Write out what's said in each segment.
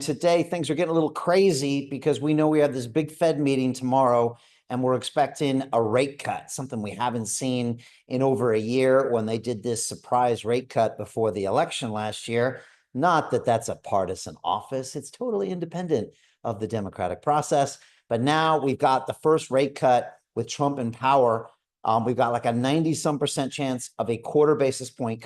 Today, things are getting a little crazy because we know we have this big Fed meeting tomorrow, and we're expecting a rate cut, something we haven't seen in over a year when they did this surprise rate cut before the election last year. Not that that's a partisan office, it's totally independent of the democratic process. But now we've got the first rate cut with Trump in power. We've got like a 90-some% chance of a quarter percentage point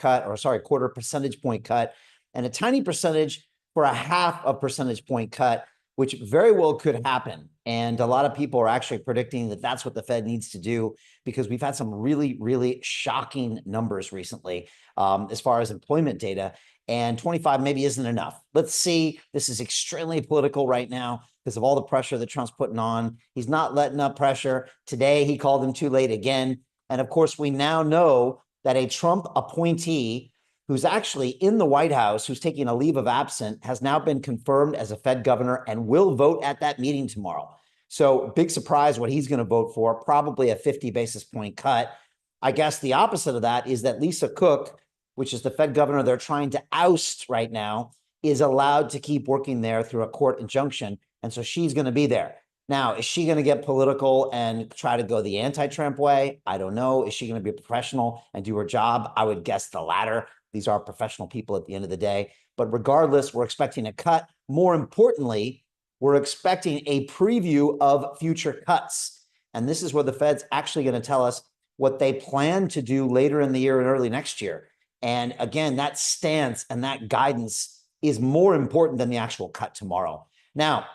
cut, and a tiny percentage for a half a percentage point cut, which very well could happen. And a lot of people are actually predicting that that's what the Fed needs to do, because we've had some really, really shocking numbers recently as far as employment data. And 25 maybe isn't enough. Let's see. This is extremely political right now because of all the pressure that Trump's putting on. He's not letting up pressure. Today, he called him too late again. And of course, we now know that a Trump appointee who's actually in the White House, who's taking a leave of absence, has now been confirmed as a Fed governor and will vote at that meeting tomorrow. So big surprise what he's going to vote for, probably a 50 basis point cut. I guess the opposite of that is that Lisa Cook, which is the Fed governor they're trying to oust right now, is allowed to keep working there through a court injunction. And so she's going to be there. Now, is she going to get political and try to go the anti-Trump way? I don't know. Is she going to be a professional and do her job? I would guess the latter. These are professional people at the end of the day. But regardless, we're expecting a cut. More importantly, we're expecting a preview of future cuts. And this is where the Fed's actually going to tell us what they plan to do later in the year and early next year. And again, that stance and that guidance is more important than the actual cut tomorrow. Now,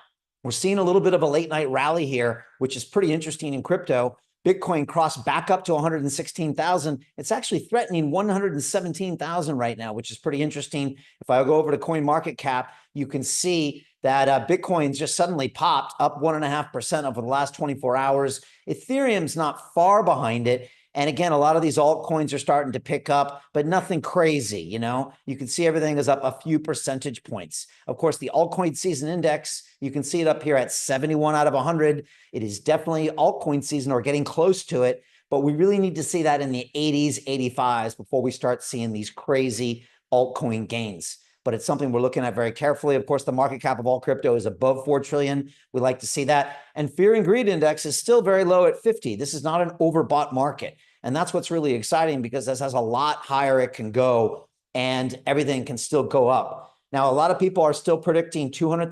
we're seeing a little bit of a late night rally here, which is pretty interesting in crypto. Bitcoin crossed back up to 116,000. It's actually threatening 117,000 right now, which is pretty interesting. If I go over to CoinMarketCap, you can see that Bitcoin's just suddenly popped up 1.5% over the last 24 hours. Ethereum's not far behind it. And again, a lot of these altcoins are starting to pick up, but nothing crazy. You can see everything is up a few percentage points. Of course, the altcoin season index, you can see it up here at 71 out of 100. It is definitely altcoin season or getting close to it, but we really need to see that in the 80s, 85s before we start seeing these crazy altcoin gains. But it's something we're looking at very carefully. Of course, the market cap of all crypto is above 4 trillion. We like to see that. And fear and greed index is still very low at 50. This is not an overbought market. And that's what's really exciting, because this has a lot higher it can go and everything can still go up. Now, a lot of people are still predicting $200,000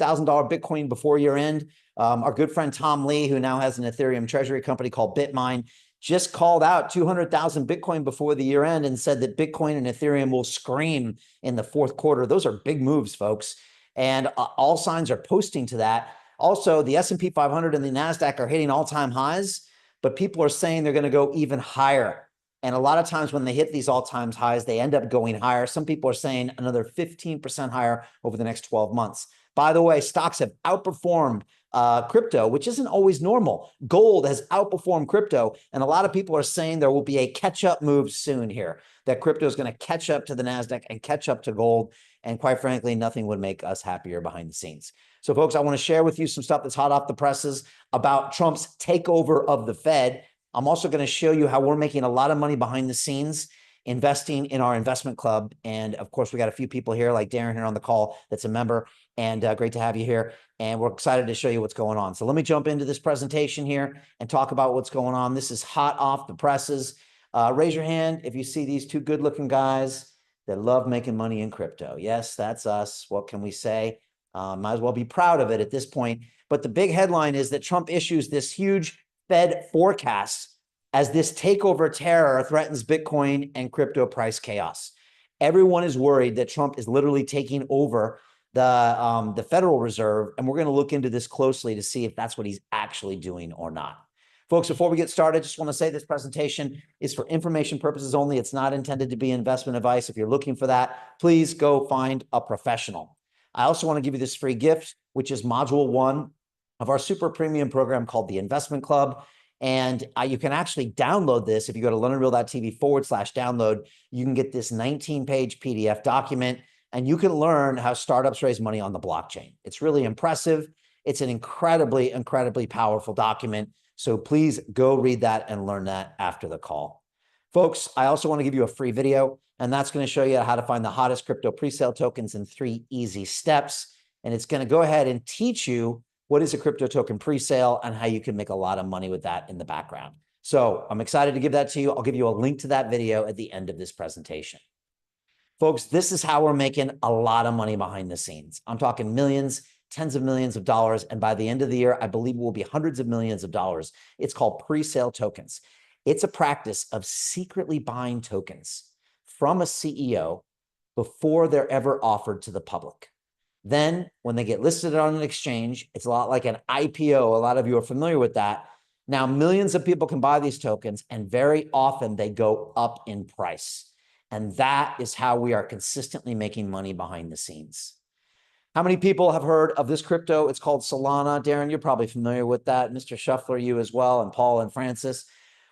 Bitcoin before year end. Our good friend Tom Lee, who now has an Ethereum treasury company called Bitmine, just called out 200,000 Bitcoin before the year end and said that Bitcoin and Ethereum will scream in the fourth quarter. Those are big moves, folks. And all signs are posting to that. Also, the S&P 500 and the NASDAQ are hitting all-time highs, but people are saying they're going to go even higher. And a lot of times when they hit these all-time highs, they end up going higher. Some people are saying another 15% higher over the next 12 months. By the way, stocks have outperformed crypto, which isn't always normal. Gold has outperformed crypto, and a lot of people are saying there will be a catch-up move soon here, that crypto is going to catch up to the NASDAQ and catch up to gold, and quite frankly, nothing would make us happier behind the scenes. So, folks, I want to share with you some stuff that's hot off the presses about Trump's takeover of the Fed. I'm also going to show you how we're making a lot of money behind the scenes investing in our investment club. And of course, we got a few people here like Darren here on the call that's a member, and great to have you here. And we're excited to show you what's going on. So let me jump into this presentation here and talk about what's going on. This is hot off the presses. Raise your hand if you see these two good looking guys that love making money in crypto. Yes, that's us. What can we say? Might as well be proud of it at this point. But the big headline is that Trump issues this huge Fed forecast as this takeover terror threatens Bitcoin and crypto price chaos. Everyone is worried that Trump is literally taking over the Federal Reserve, and we're going to look into this closely to see if that's what he's actually doing or not. Folks, before we get started, just want to say this presentation is for information purposes only. It's not intended to be investment advice. If you're looking for that, please go find a professional. I also want to give you this free gift, which is Module 1 of our super premium program called the Investment Club. And you can actually download this. If you go to LearnandReal.tv/download, you can get this 19-page PDF document, and you can learn how startups raise money on the blockchain. It's really impressive. It's an incredibly, incredibly powerful document. So please go read that and learn that after the call. Folks, I also want to give you a free video, and that's going to show you how to find the hottest crypto presale tokens in 3 easy steps. and it's going to go ahead and teach you what is a crypto token presale and how you can make a lot of money with that in the background. So I'm excited to give that to you. I'll give you a link to that video at the end of this presentation. Folks, this is how we're making a lot of money behind the scenes. I'm talking millions, tens of millions of dollars. And by the end of the year, I believe it will be hundreds of millions of dollars. It's called pre-sale tokens. It's a practice of secretly buying tokens from a CEO before they're ever offered to the public. Then when they get listed on an exchange, it's a lot like an IPO. A lot of you are familiar with that. Now, millions of people can buy these tokens, and very often they go up in price. And that is how we are consistently making money behind the scenes. How many people have heard of this crypto? It's called Solana. Darren, you're probably familiar with that. Mr. Shuffler, you as well, and Paul and Francis.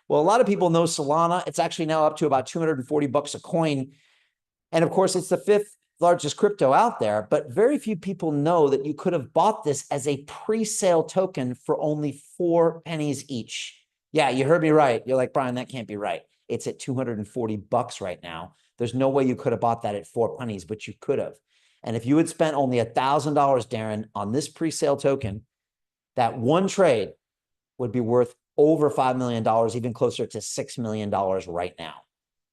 Well, a lot of people know Solana. It's actually now up to about 240 bucks a coin. And of course, it's the 5th largest crypto out there, but very few people know that you could have bought this as a pre-sale token for only 4 pennies each. Yeah, you heard me right. You're like, Brian, that can't be right. It's at 240 bucks right now. There's no way you could have bought that at 4 pennies, but you could have. And if you had spent only $1,000, Darren, on this pre-sale token, that one trade would be worth over $5 million, even closer to $6 million right now.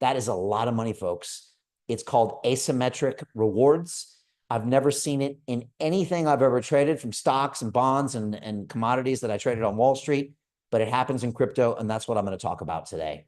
That is a lot of money, folks. It's called asymmetric rewards. I've never seen it in anything I've ever traded, from stocks and bonds and commodities that I traded on Wall Street, but it happens in crypto, and that's what I'm going to talk about today.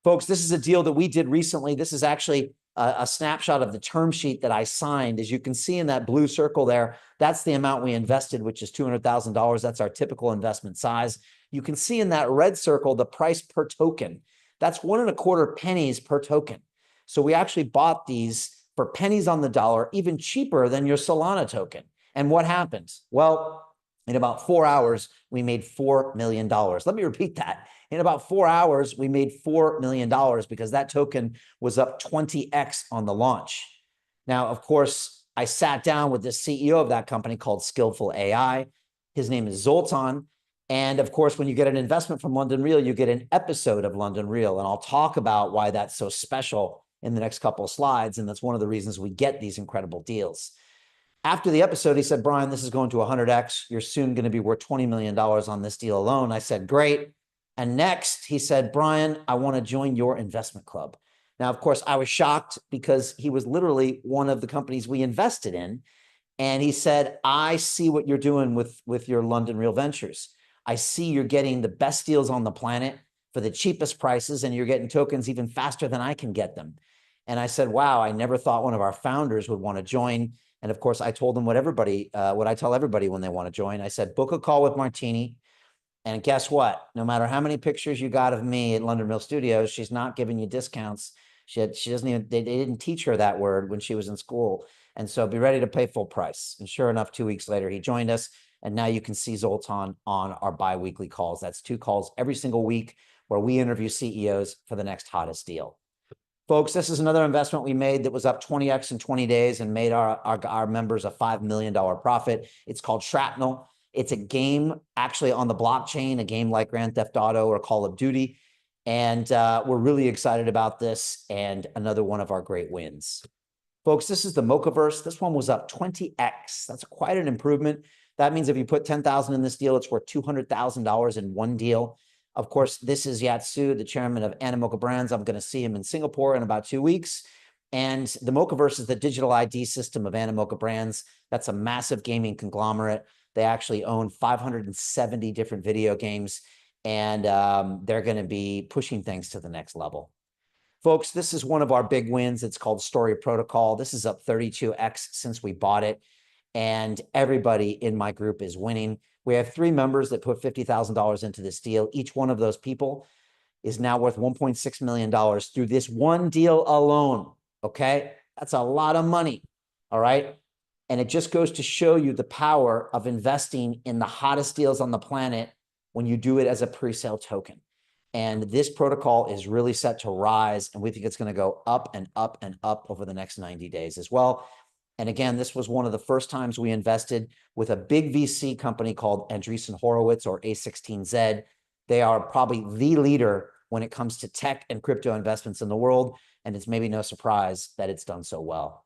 Folks, this is a deal that we did recently. This is actually a snapshot of the term sheet that I signed. As you can see in that blue circle there, that's the amount we invested, which is $200,000. That's our typical investment size. You can see in that red circle the price per token. That's 1.25 pennies per token. So we actually bought these for pennies on the dollar, even cheaper than your Solana token. And what happens? Well, in about 4 hours, we made $4 million. Let me repeat that. In about 4 hours, we made $4 million because that token was up 20x on the launch. Now, of course, I sat down with the CEO of that company called Skillful AI. His name is Zoltan. And of course, when you get an investment from London Real, you get an episode of London Real. And I'll talk about why that's so special in the next couple of slides. And that's one of the reasons we get these incredible deals. After the episode, he said, Brian, this is going to 100x. You're soon going to be worth $20 million on this deal alone. I said, great. And next, he said, Brian, I want to join your investment club. Now, of course, I was shocked because he was literally one of the companies we invested in. And he said, I see what you're doing with your London Real Ventures. I see you're getting the best deals on the planet for the cheapest prices, and you're getting tokens even faster than I can get them. And I said, wow, I never thought one of our founders would want to join. And of course, I told them what I tell everybody when they want to join. I said, book a call with Martini. And guess what? No matter how many pictures you got of me at London Real Studios, she's not giving you discounts. She doesn't even, they didn't teach her that word when she was in school. And so be ready to pay full price. And sure enough, 2 weeks later, he joined us. And now you can see Zoltan on our bi-weekly calls. That's 2 calls every single week where we interview CEOs for the next hottest deal. Folks, this is another investment we made that was up 20x in 20 days and made our members a $5 million profit. It's called Shrapnel. It's a game actually on the blockchain, a game like Grand Theft Auto or Call of Duty. And we're really excited about this, and another one of our great wins. Folks, this is the Mochaverse. This one was up 20x. That's quite an improvement. That means if you put 10,000 in this deal, it's worth $200,000 in one deal. Of course, this is Yatsu, the chairman of Animoca Brands. I'm going to see him in Singapore in about 2 weeks. And the Mochaverse is the digital ID system of Animoca Brands. That's a massive gaming conglomerate. They actually own 570 different video games, and they're going to be pushing things to the next level. Folks, this is one of our big wins. It's called Story Protocol. This is up 32x since we bought it, and everybody in my group is winning. We have 3 members that put $50,000 into this deal. Each one of those people is now worth $1.6 million through this one deal alone, okay? That's a lot of money, all right? And it just goes to show you the power of investing in the hottest deals on the planet when you do it as a pre-sale token. And this protocol is really set to rise, and we think it's going to go up and up and up over the next 90 days as well. And again, this was one of the first times we invested with a big VC company called Andreessen Horowitz, or A16Z. They are probably the leader when it comes to tech and crypto investments in the world, and it's maybe no surprise that it's done so well.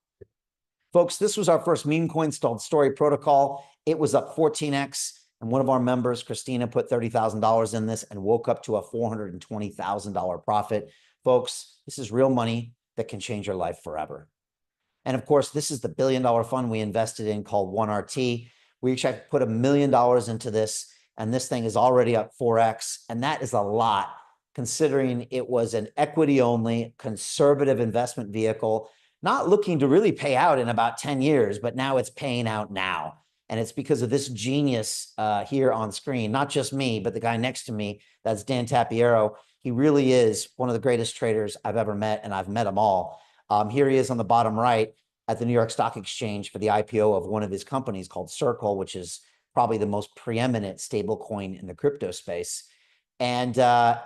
Folks, this was our first meme coin called Story Protocol. It was up 14x. And one of our members, Christina, put $30,000 in this and woke up to a $420,000 profit. Folks, this is real money that can change your life forever. And of course, this is the $1 billion fund we invested in called 1RT. We actually put $1 million into this, and this thing is already up 4x. And that is a lot, considering it was an equity-only conservative investment vehicle, not looking to really pay out in about 10 years, but now it's paying out now. And it's because of this genius here on screen, not just me, but the guy next to me, that's Dan Tapiero. He really is one of the greatest traders I've ever met, and I've met them all. Here he is on the bottom right at the New York Stock Exchange for the IPO of one of his companies called Circle, which is probably the most preeminent stablecoin in the crypto space. And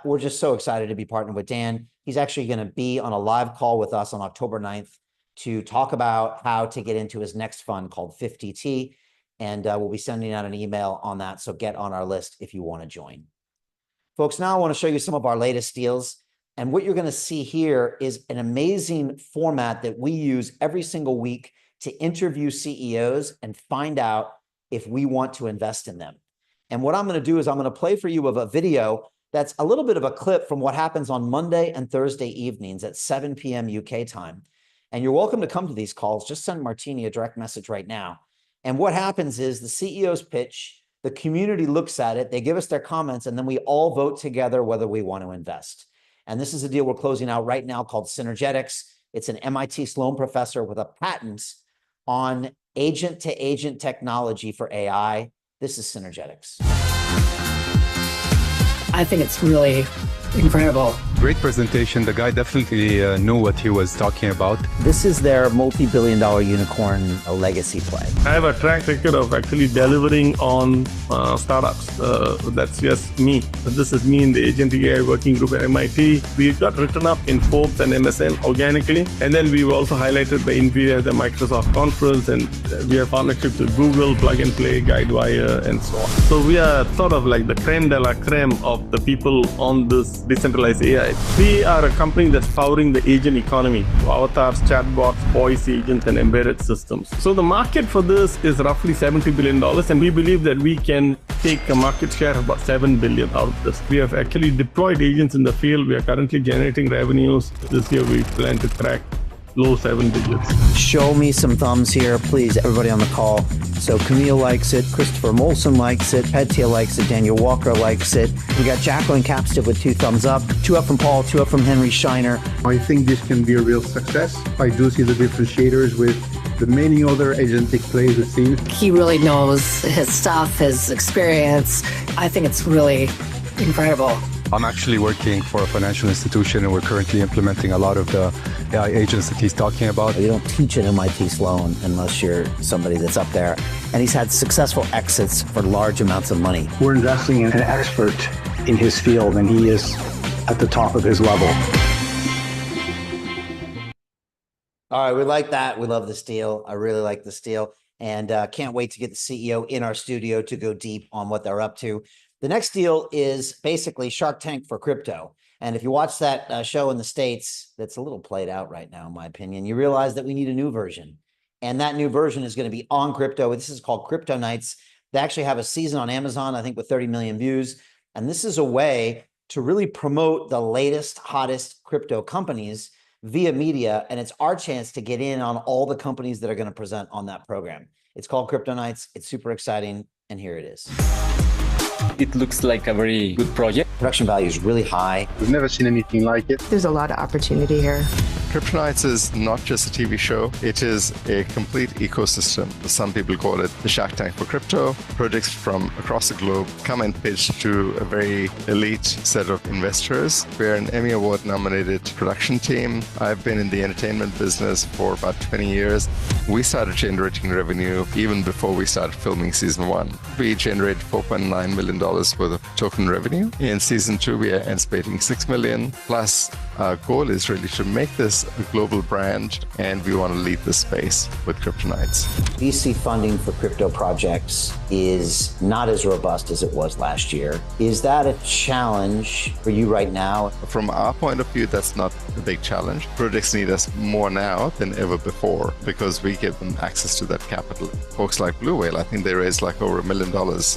we're just so excited to be partnered with Dan. He's actually going to be on a live call with us on October 9th to talk about how to get into his next fund called 50T. And we'll be sending out an email on that. So get on our list if you want to join. Folks, now I want to show you some of our latest deals. And what you're going to see here is an amazing format that we use every single week to interview CEOs and find out if we want to invest in them. And what I'm going to do is I'm going to play for you a video that's a little bit of a clip from what happens on Monday and Thursday evenings at 7 p.m. UK time. And you're welcome to come to these calls. Just send Martini a direct message right now. And what happens is the CEOs pitch, the community looks at it, they give us their comments, and then we all vote together whether we want to invest. And this is a deal we're closing out right now called Synergetics. It's an MIT Sloan professor with a patent on agent-to-agent technology for AI. This is Synergetics. I think it's really incredible. Great presentation. The guy definitely knew what he was talking about. This is their multi-billion-dollar unicorn legacy play. I have a track record of actually delivering on startups. That's just me. This is me in the Agentic AI working group at MIT. We got written up in Forbes and MSN organically. And then we've also highlighted by NVIDIA at the Microsoft conference. And we have partnerships with Google, Plug and Play, Guidewire, and so on. So we are sort of like the creme de la creme of the people on this decentralized AI. We are a company that's powering the agent economy, avatars, chatbots, voice agents, and embedded systems. So the market for this is roughly $70 billion, and we believe that we can take a market share of about $7 billion out of this. We have actually deployed agents in the field. We are currently generating revenues. This year we plan to crack low 7 digits. Show me some thumbs here, please, everybody on the call. So Camille likes it, Christopher Molson likes it, Petia likes it, Daniel Walker likes it. We got Jacqueline Capstiff with 2 thumbs up, 2 up from Paul, 2 up from Henry Shiner. I think this can be a real success. I do see the differentiators with the many other agentic plays we've seen. He really knows his stuff, his experience. I think it's really incredible. I'm actually working for a financial institution, and we're currently implementing a lot of the AI agents that he's talking about. You don't teach at MIT Sloan unless you're somebody that's up there. And he's had successful exits for large amounts of money. We're investing in an expert in his field, and he is at the top of his level. All right, we like that. We love this deal. I really like this deal. And can't wait to get the CEO in our studio to go deep on what they're up to. The next deal is basically Shark Tank for crypto. And if you watch that show in the States, that's a little played out right now, in my opinion, you realize that we need a new version. And that new version is going to be on crypto. This is called Crypto Nights. They actually have a season on Amazon, I think, with 30 million views. And this is a way to really promote the latest, hottest crypto companies via media. And it's our chance to get in on all the companies that are going to present on that program. It's called Crypto Nights. It's super exciting. And here it is. It looks like a very good project. Production value is really high. We've never seen anything like it. There's a lot of opportunity here. Crypto Nights is not just a TV show, it is a complete ecosystem. Some people call it the Shark Tank for crypto. Projects from across the globe come and pitch to a very elite set of investors. We're an Emmy Award nominated production team. I've been in the entertainment business for about 20 years. We started generating revenue even before we started filming season 1. We generated $4.9 million worth of token revenue. In season 2, we are anticipating $6 million. Plus, our goal is really to make this a global brand, and we want to lead the space with Crypto Nights. VC funding for crypto projects is not as robust as it was last year. Is that a challenge for you right now? From our point of view, that's not a big challenge. Projects need us more now than ever before because we give them access to that capital. Folks like Blue Whale, I think they raised like over $1 million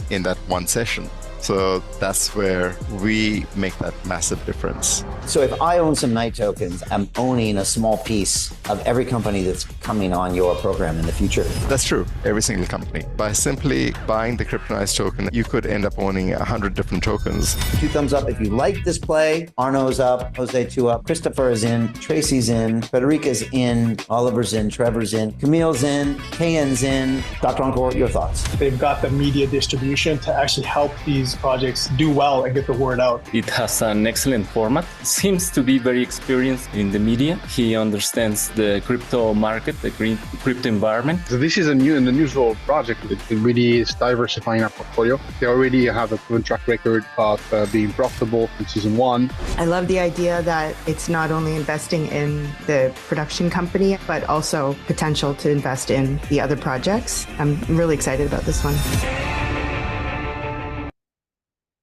in that one session. So that's where we make that massive difference. So if I own some Knight tokens, I'm owning a small piece of every company that's coming on your program in the future. That's true, every single company. By simply buying the Kryptonite token, you could end up owning 100 different tokens. 2 thumbs up if you like this play. Arno's up, Jose 2 up, Christopher is in, Tracy's in, Federica's in, Oliver's in, Trevor's in, Camille's in, KN's in. Dr. Encore, your thoughts? They've got the media distribution to actually help these projects do well and get the word out. It has an excellent format. Seems to be very experienced in the media. He understands the crypto market, the crypto environment. So this is an unusual project. It really is diversifying our portfolio. They already have a proven track record of being profitable in season 1. I love the idea that it's not only investing in the production company, but also potential to invest in the other projects. I'm really excited about this one.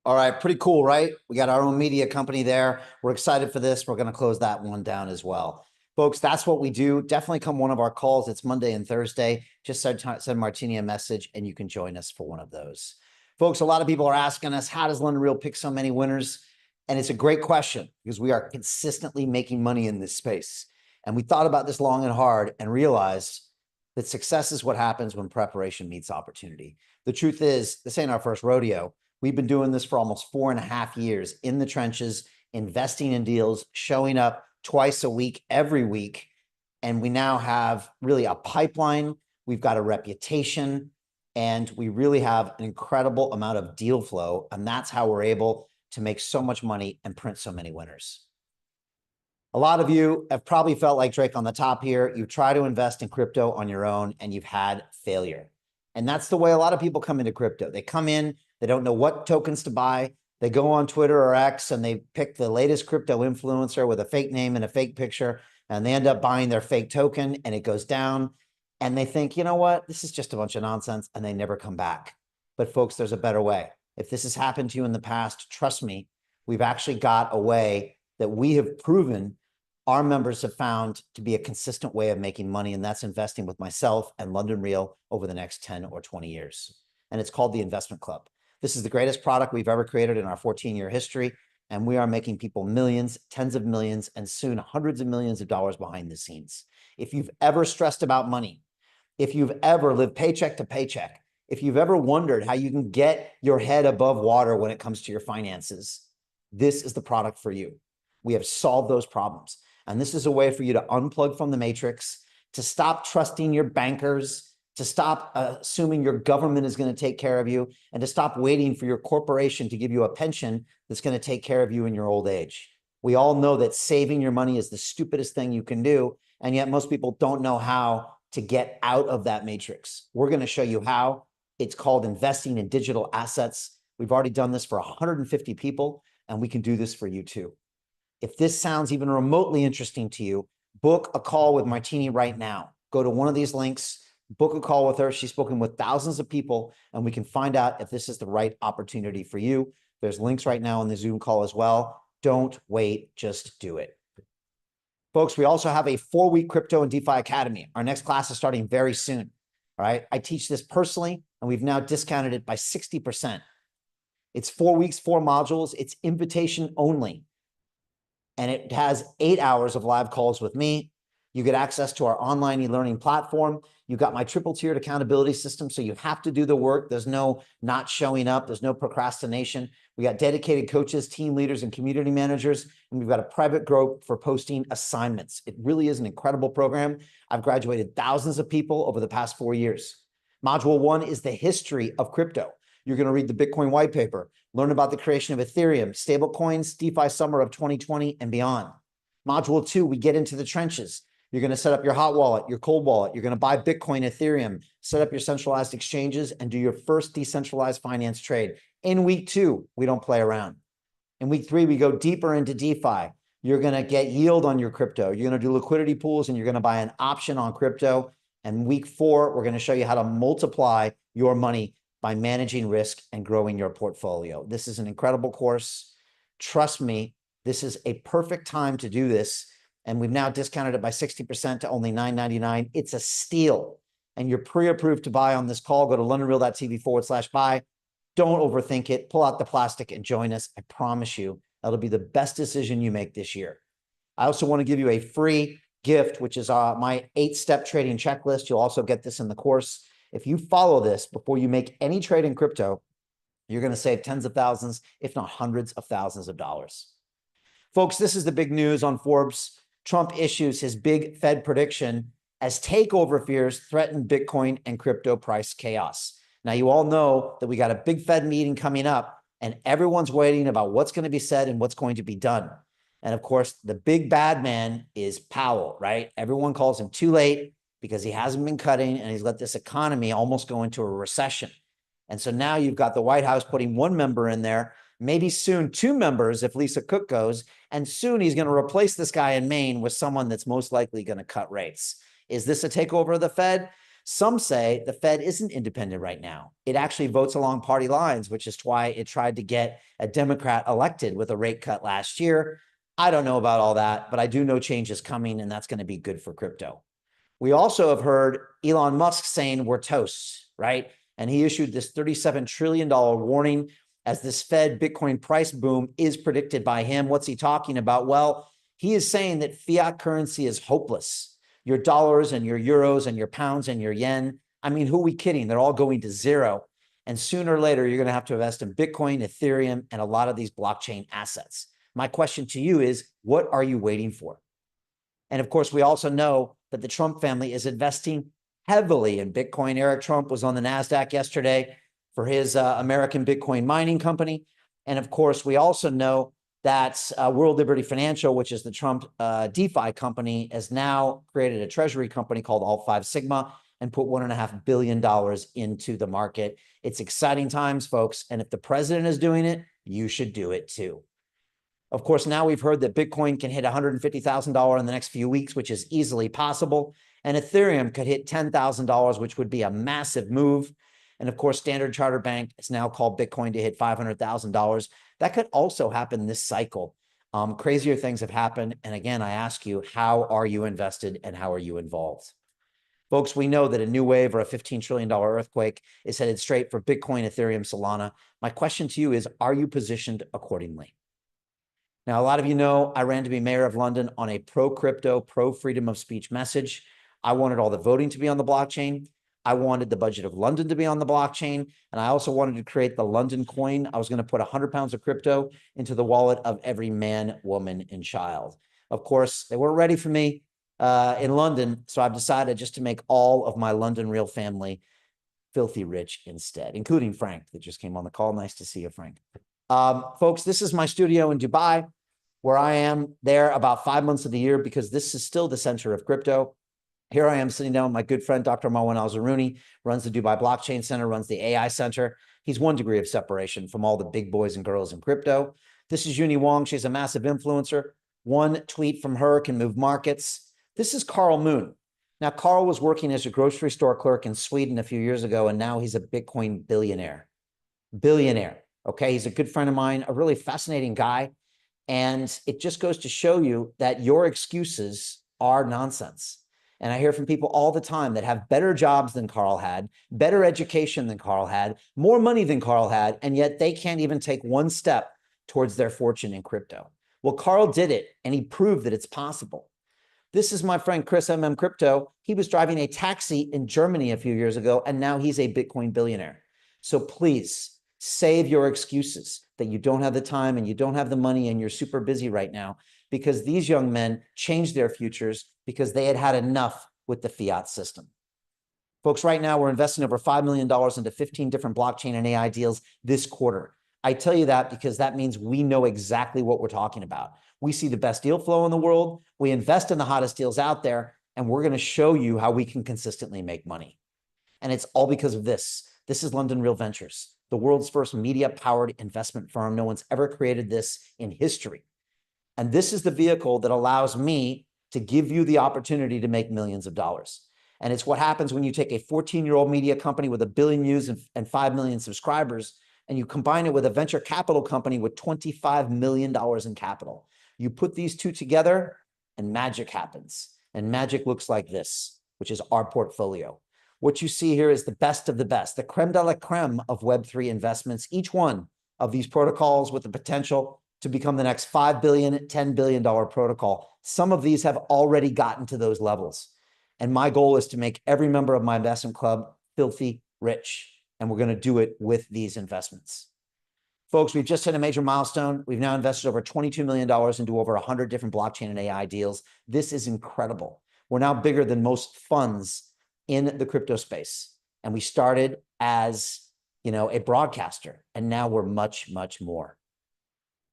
All right, pretty cool, right? We got our own media company there. We're excited for this. We're going to close that one down as well. Folks, that's what we do. Definitely come one of our calls. It's Monday and Thursday. Just send Martini a message and you can join us for one of those. Folks, a lot of people are asking us, how does London Real pick so many winners? And it's a great question because we are consistently making money in this space. And we thought about this long and hard and realized that success is what happens when preparation meets opportunity. The truth is, this ain't our first rodeo. We've been doing this for almost 4.5 years in the trenches, investing in deals, showing up twice a week, every week. And we now have really a pipeline. We've got a reputation and we really have an incredible amount of deal flow. And that's how we're able to make so much money and print so many winners. A lot of you have probably felt like Drake on the top here. You try to invest in crypto on your own and you've had failure. And that's the way a lot of people come into crypto. They come in, they don't know what tokens to buy. They go on Twitter or X and they pick the latest crypto influencer with a fake name and a fake picture, and they end up buying their fake token and it goes down. And they think, you know what, this is just a bunch of nonsense, and they never come back. But folks, there's a better way. If this has happened to you in the past, trust me, we've actually got a way that we have proven our members have found to be a consistent way of making money, and that's investing with myself and London Real over the next 10 or 20 years. And it's called the Investment Club. This is the greatest product we've ever created in our 14-year history, and we are making people millions, tens of millions, and soon hundreds of millions of dollars behind the scenes. If you've ever stressed about money, if you've ever lived paycheck to paycheck, if you've ever wondered how you can get your head above water when it comes to your finances, this is the product for you. We have solved those problems. And this is a way for you to unplug from the matrix, to stop trusting your bankers, to stop assuming your government is going to take care of you, and to stop waiting for your corporation to give you a pension that's going to take care of you in your old age. We all know that saving your money is the stupidest thing you can do, and yet most people don't know how to get out of that matrix. We're going to show you how. It's called investing in digital assets. We've already done this for 150 people, and we can do this for you too. If this sounds even remotely interesting to you, book a call with Martini right now. Go to one of these links, book a call with her. She's spoken with thousands of people, and we can find out if this is the right opportunity for you. There's links right now in the Zoom call as well. Don't wait, just do it. Folks, we also have a 4-week Crypto and DeFi Academy. Our next class is starting very soon. All right. I teach this personally, and we've now discounted it by 60%. It's 4 weeks, 4 modules. It's invitation only. And it has 8 hours of live calls with me. You get access to our online e-learning platform. You got my triple tiered accountability system. So you have to do the work. There's no not showing up. There's no procrastination. We got dedicated coaches, team leaders, and community managers. And we've got a private group for posting assignments. It really is an incredible program. I've graduated thousands of people over the past 4 years. Module 1 is the history of crypto. You're going to read the Bitcoin white paper, learn about the creation of Ethereum, stablecoins, DeFi summer of 2020, and beyond. Module 2, we get into the trenches. You're going to set up your hot wallet, your cold wallet. You're going to buy Bitcoin, Ethereum, set up your centralized exchanges, and do your first decentralized finance trade. In week 2, we don't play around. In week 3, we go deeper into DeFi. You're going to get yield on your crypto. You're going to do liquidity pools, and you're going to buy an option on crypto. And week 4, we're going to show you how to multiply your money by managing risk and growing your portfolio. This is an incredible course. Trust me, this is a perfect time to do this and we've now discounted it by 60% to only $9.99. It's a steal. And you're pre-approved to buy on this call. Go to londonreal.tv/buy. Don't overthink it. Pull out the plastic and join us. I promise you, that'll be the best decision you make this year. I also want to give you a free gift, which is my 8-step trading checklist. You'll also get this in the course. If you follow this before you make any trade in crypto, you're going to save tens of thousands, if not hundreds of thousands of dollars. Folks, this is the big news on Forbes. Trump issues his big Fed prediction as takeover fears threaten Bitcoin and crypto price chaos. Now, you all know that we got a big Fed meeting coming up, and everyone's waiting about what's going to be said and what's going to be done. And of course, the big bad man is Powell, right? Everyone calls him too late because he hasn't been cutting and he's let this economy almost go into a recession. And so now you've got the White House putting one member in there, maybe soon 2 members if Lisa Cook goes, and soon he's going to replace this guy in Maine with someone that's most likely going to cut rates. Is this a takeover of the Fed? Some say the Fed isn't independent right now. It actually votes along party lines, which is why it tried to get a Democrat elected with a rate cut last year. I don't know about all that, but I do know change is coming, and that's going to be good for crypto. We also have heard Elon Musk saying we're toast, right? And he issued this $37 trillion warning as this Fed Bitcoin price boom is predicted by him. What's he talking about? Well, he is saying that fiat currency is hopeless. Your dollars and your euros and your pounds and your yen. I mean, who are we kidding? They're all going to zero. And sooner or later, you're going to have to invest in Bitcoin, Ethereum, and a lot of these blockchain assets. My question to you is, what are you waiting for? And of course, we also know that the Trump family is investing heavily in Bitcoin. Eric Trump was on the NASDAQ yesterday for his American Bitcoin mining company. And of course, we also know that World Liberty Financial, which is the Trump DeFi company, has now created a treasury company called Alt 5 Sigma and put $1.5 billion into the market. It's exciting times, folks. And if the president is doing it, you should do it too. Of course, now we've heard that Bitcoin can hit $150,000 in the next few weeks, which is easily possible. And Ethereum could hit $10,000, which would be a massive move. And of course, Standard Chartered Bank has now called Bitcoin to hit $500,000. That could also happen this cycle. Crazier things have happened. And again, I ask you, how are you invested and how are you involved? Folks, we know that a new wave or a $15 trillion earthquake is headed straight for Bitcoin, Ethereum, Solana. My question to you is, are you positioned accordingly? Now, a lot of you know I ran to be mayor of London on a pro-crypto, pro-freedom of speech message. I wanted all the voting to be on the blockchain. I wanted the budget of London to be on the blockchain. And I also wanted to create the London coin. I was going to put 100 pounds of crypto into the wallet of every man, woman, and child. Of course, they weren't ready for me in London. So I've decided just to make all of my London Real family filthy rich instead, including Frank that just came on the call. Nice to see you, Frank. Folks, this is my studio in Dubai, where I am there about 5 months of the year because this is still the center of crypto. Here I am sitting down with my good friend, Dr. Marwan Al-Zaruni, runs the Dubai Blockchain Center, runs the AI Center. He's 1 degree of separation from all the big boys and girls in crypto. This is Uni Wong. She's a massive influencer. 1 tweet from her can move markets. This is Carl Moon. Now, Carl was working as a grocery store clerk in Sweden a few years ago, and now he's a Bitcoin billionaire. Billionaire, okay? He's a good friend of mine, a really fascinating guy. And it just goes to show you that your excuses are nonsense. And I hear from people all the time that have better jobs than Carl had, better education than Carl had, more money than Carl had, and yet they can't even take 1 step towards their fortune in crypto. Well, Carl did it, and he proved that it's possible. This is my friend Chris MM Crypto. He was driving a taxi in Germany a few years ago, and now he's a Bitcoin billionaire. So please save your excuses that you don't have the time and you don't have the money and you're super busy right now, because these young men changed their futures because they had had enough with the fiat system. Folks, right now we're investing over $5 million into 15 different blockchain and AI deals this quarter. I tell you that because that means we know exactly what we're talking about. We see the best deal flow in the world. We invest in the hottest deals out there, and we're going to show you how we can consistently make money. And it's all because of this. This is London Real Ventures, the world's first media-powered investment firm. No one's ever created this in history. And this is the vehicle that allows me to give you the opportunity to make millions of dollars. And it's what happens when you take a 14-year-old media company with 1 billion views and 5 million subscribers, and you combine it with a venture capital company with $25 million in capital. You put these two together, and magic happens. And magic looks like this, which is our portfolio. What you see here is the best of the best, the creme de la creme of Web3 investments, each one of these protocols with the potential to become the next $5 billion, $10 billion protocol. Some of these have already gotten to those levels. And my goal is to make every member of my investment club filthy rich. And we're going to do it with these investments. Folks, we've just hit a major milestone. We've now invested over $22 million into over 100 different blockchain and AI deals. This is incredible. We're now bigger than most funds in the crypto space. And we started as, a broadcaster, and now we're much, much more.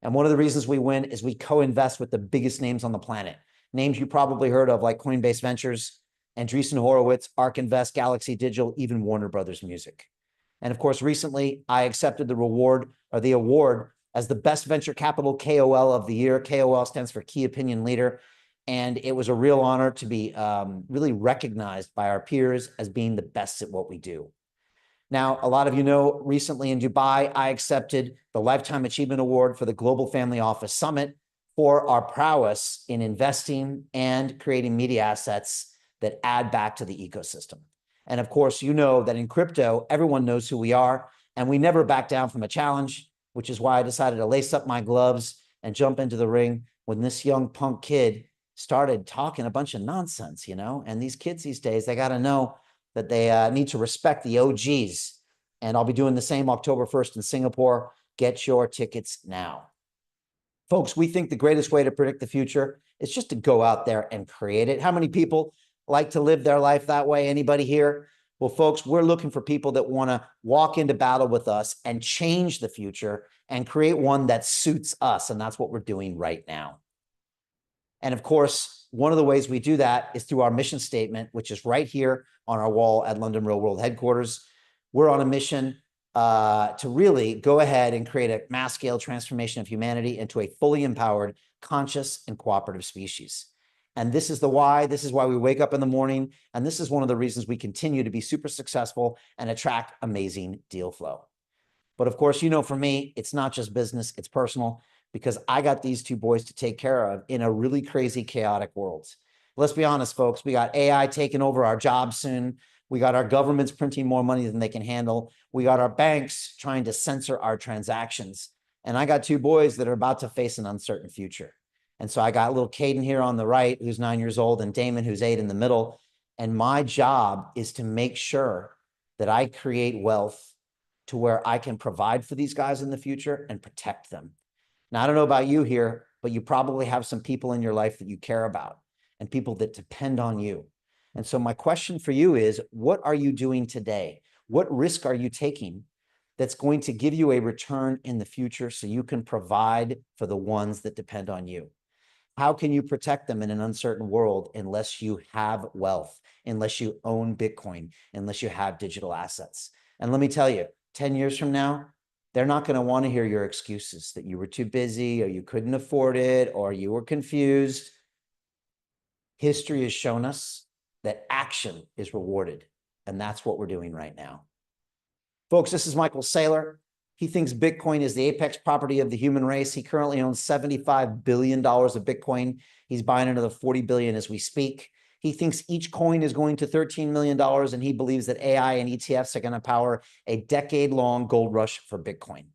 And one of the reasons we win is we co-invest with the biggest names on the planet. Names you probably heard of, like Coinbase Ventures, Andreessen Horowitz, ARK Invest, Galaxy Digital, even Warner Brothers Music. And of course, recently I accepted the award as the best venture capital KOL of the year. KOL stands for Key Opinion Leader. And it was a real honor to be really recognized by our peers as being the best at what we do. Now, a lot of you know, recently in Dubai, I accepted the Lifetime Achievement Award for the Global Family Office Summit for our prowess in investing and creating media assets that add back to the ecosystem. And of course, you know that in crypto, everyone knows who we are, and we never back down from a challenge, which is why I decided to lace up my gloves and jump into the ring when this young punk kid started talking a bunch of nonsense, and these kids these days, they got to know that they need to respect the OGs. And I'll be doing the same October 1st in Singapore. Get your tickets now. Folks, we think the greatest way to predict the future is just to go out there and create it. How many people like to live their life that way? Anybody here? Well, folks, we're looking for people that want to walk into battle with us and change the future and create one that suits us. And that's what we're doing right now. And of course, one of the ways we do that is through our mission statement, which is right here on our wall at London Real World headquarters. We're on a mission to really go ahead and create a mass scale transformation of humanity into a fully empowered, conscious, and cooperative species. And this is the why. This is why we wake up in the morning. And this is one of the reasons we continue to be super successful and attract amazing deal flow. But of course, for me, it's not just business, it's personal, because I got these two boys to take care of in a really crazy, chaotic world. Let's be honest, folks, we got AI taking over our jobs soon. We got our governments printing more money than they can handle. We got our banks trying to censor our transactions. And I got two boys that are about to face an uncertain future. And so I got little Caden here on the right, who's 9 years old, and Damon, who's 8 in the middle. And my job is to make sure that I create wealth to where I can provide for these guys in the future and protect them. Now, I don't know about you here, but you probably have some people in your life that you care about and people that depend on you. And so my question for you is, what are you doing today? What risk are you taking that's going to give you a return in the future so you can provide for the ones that depend on you? How can you protect them in an uncertain world unless you have wealth, unless you own Bitcoin, unless you have digital assets? And let me tell you, 10 years from now, they're not going to want to hear your excuses that you were too busy or you couldn't afford it or you were confused. History has shown us that action is rewarded, and that's what we're doing right now. Folks, this is Michael Saylor. He thinks Bitcoin is the apex property of the human race. He currently owns $75 billion of Bitcoin. He's buying another 40 billion as we speak. He thinks each coin is going to $13 million, and he believes that AI and ETFs are going to power a decade-long gold rush for Bitcoin.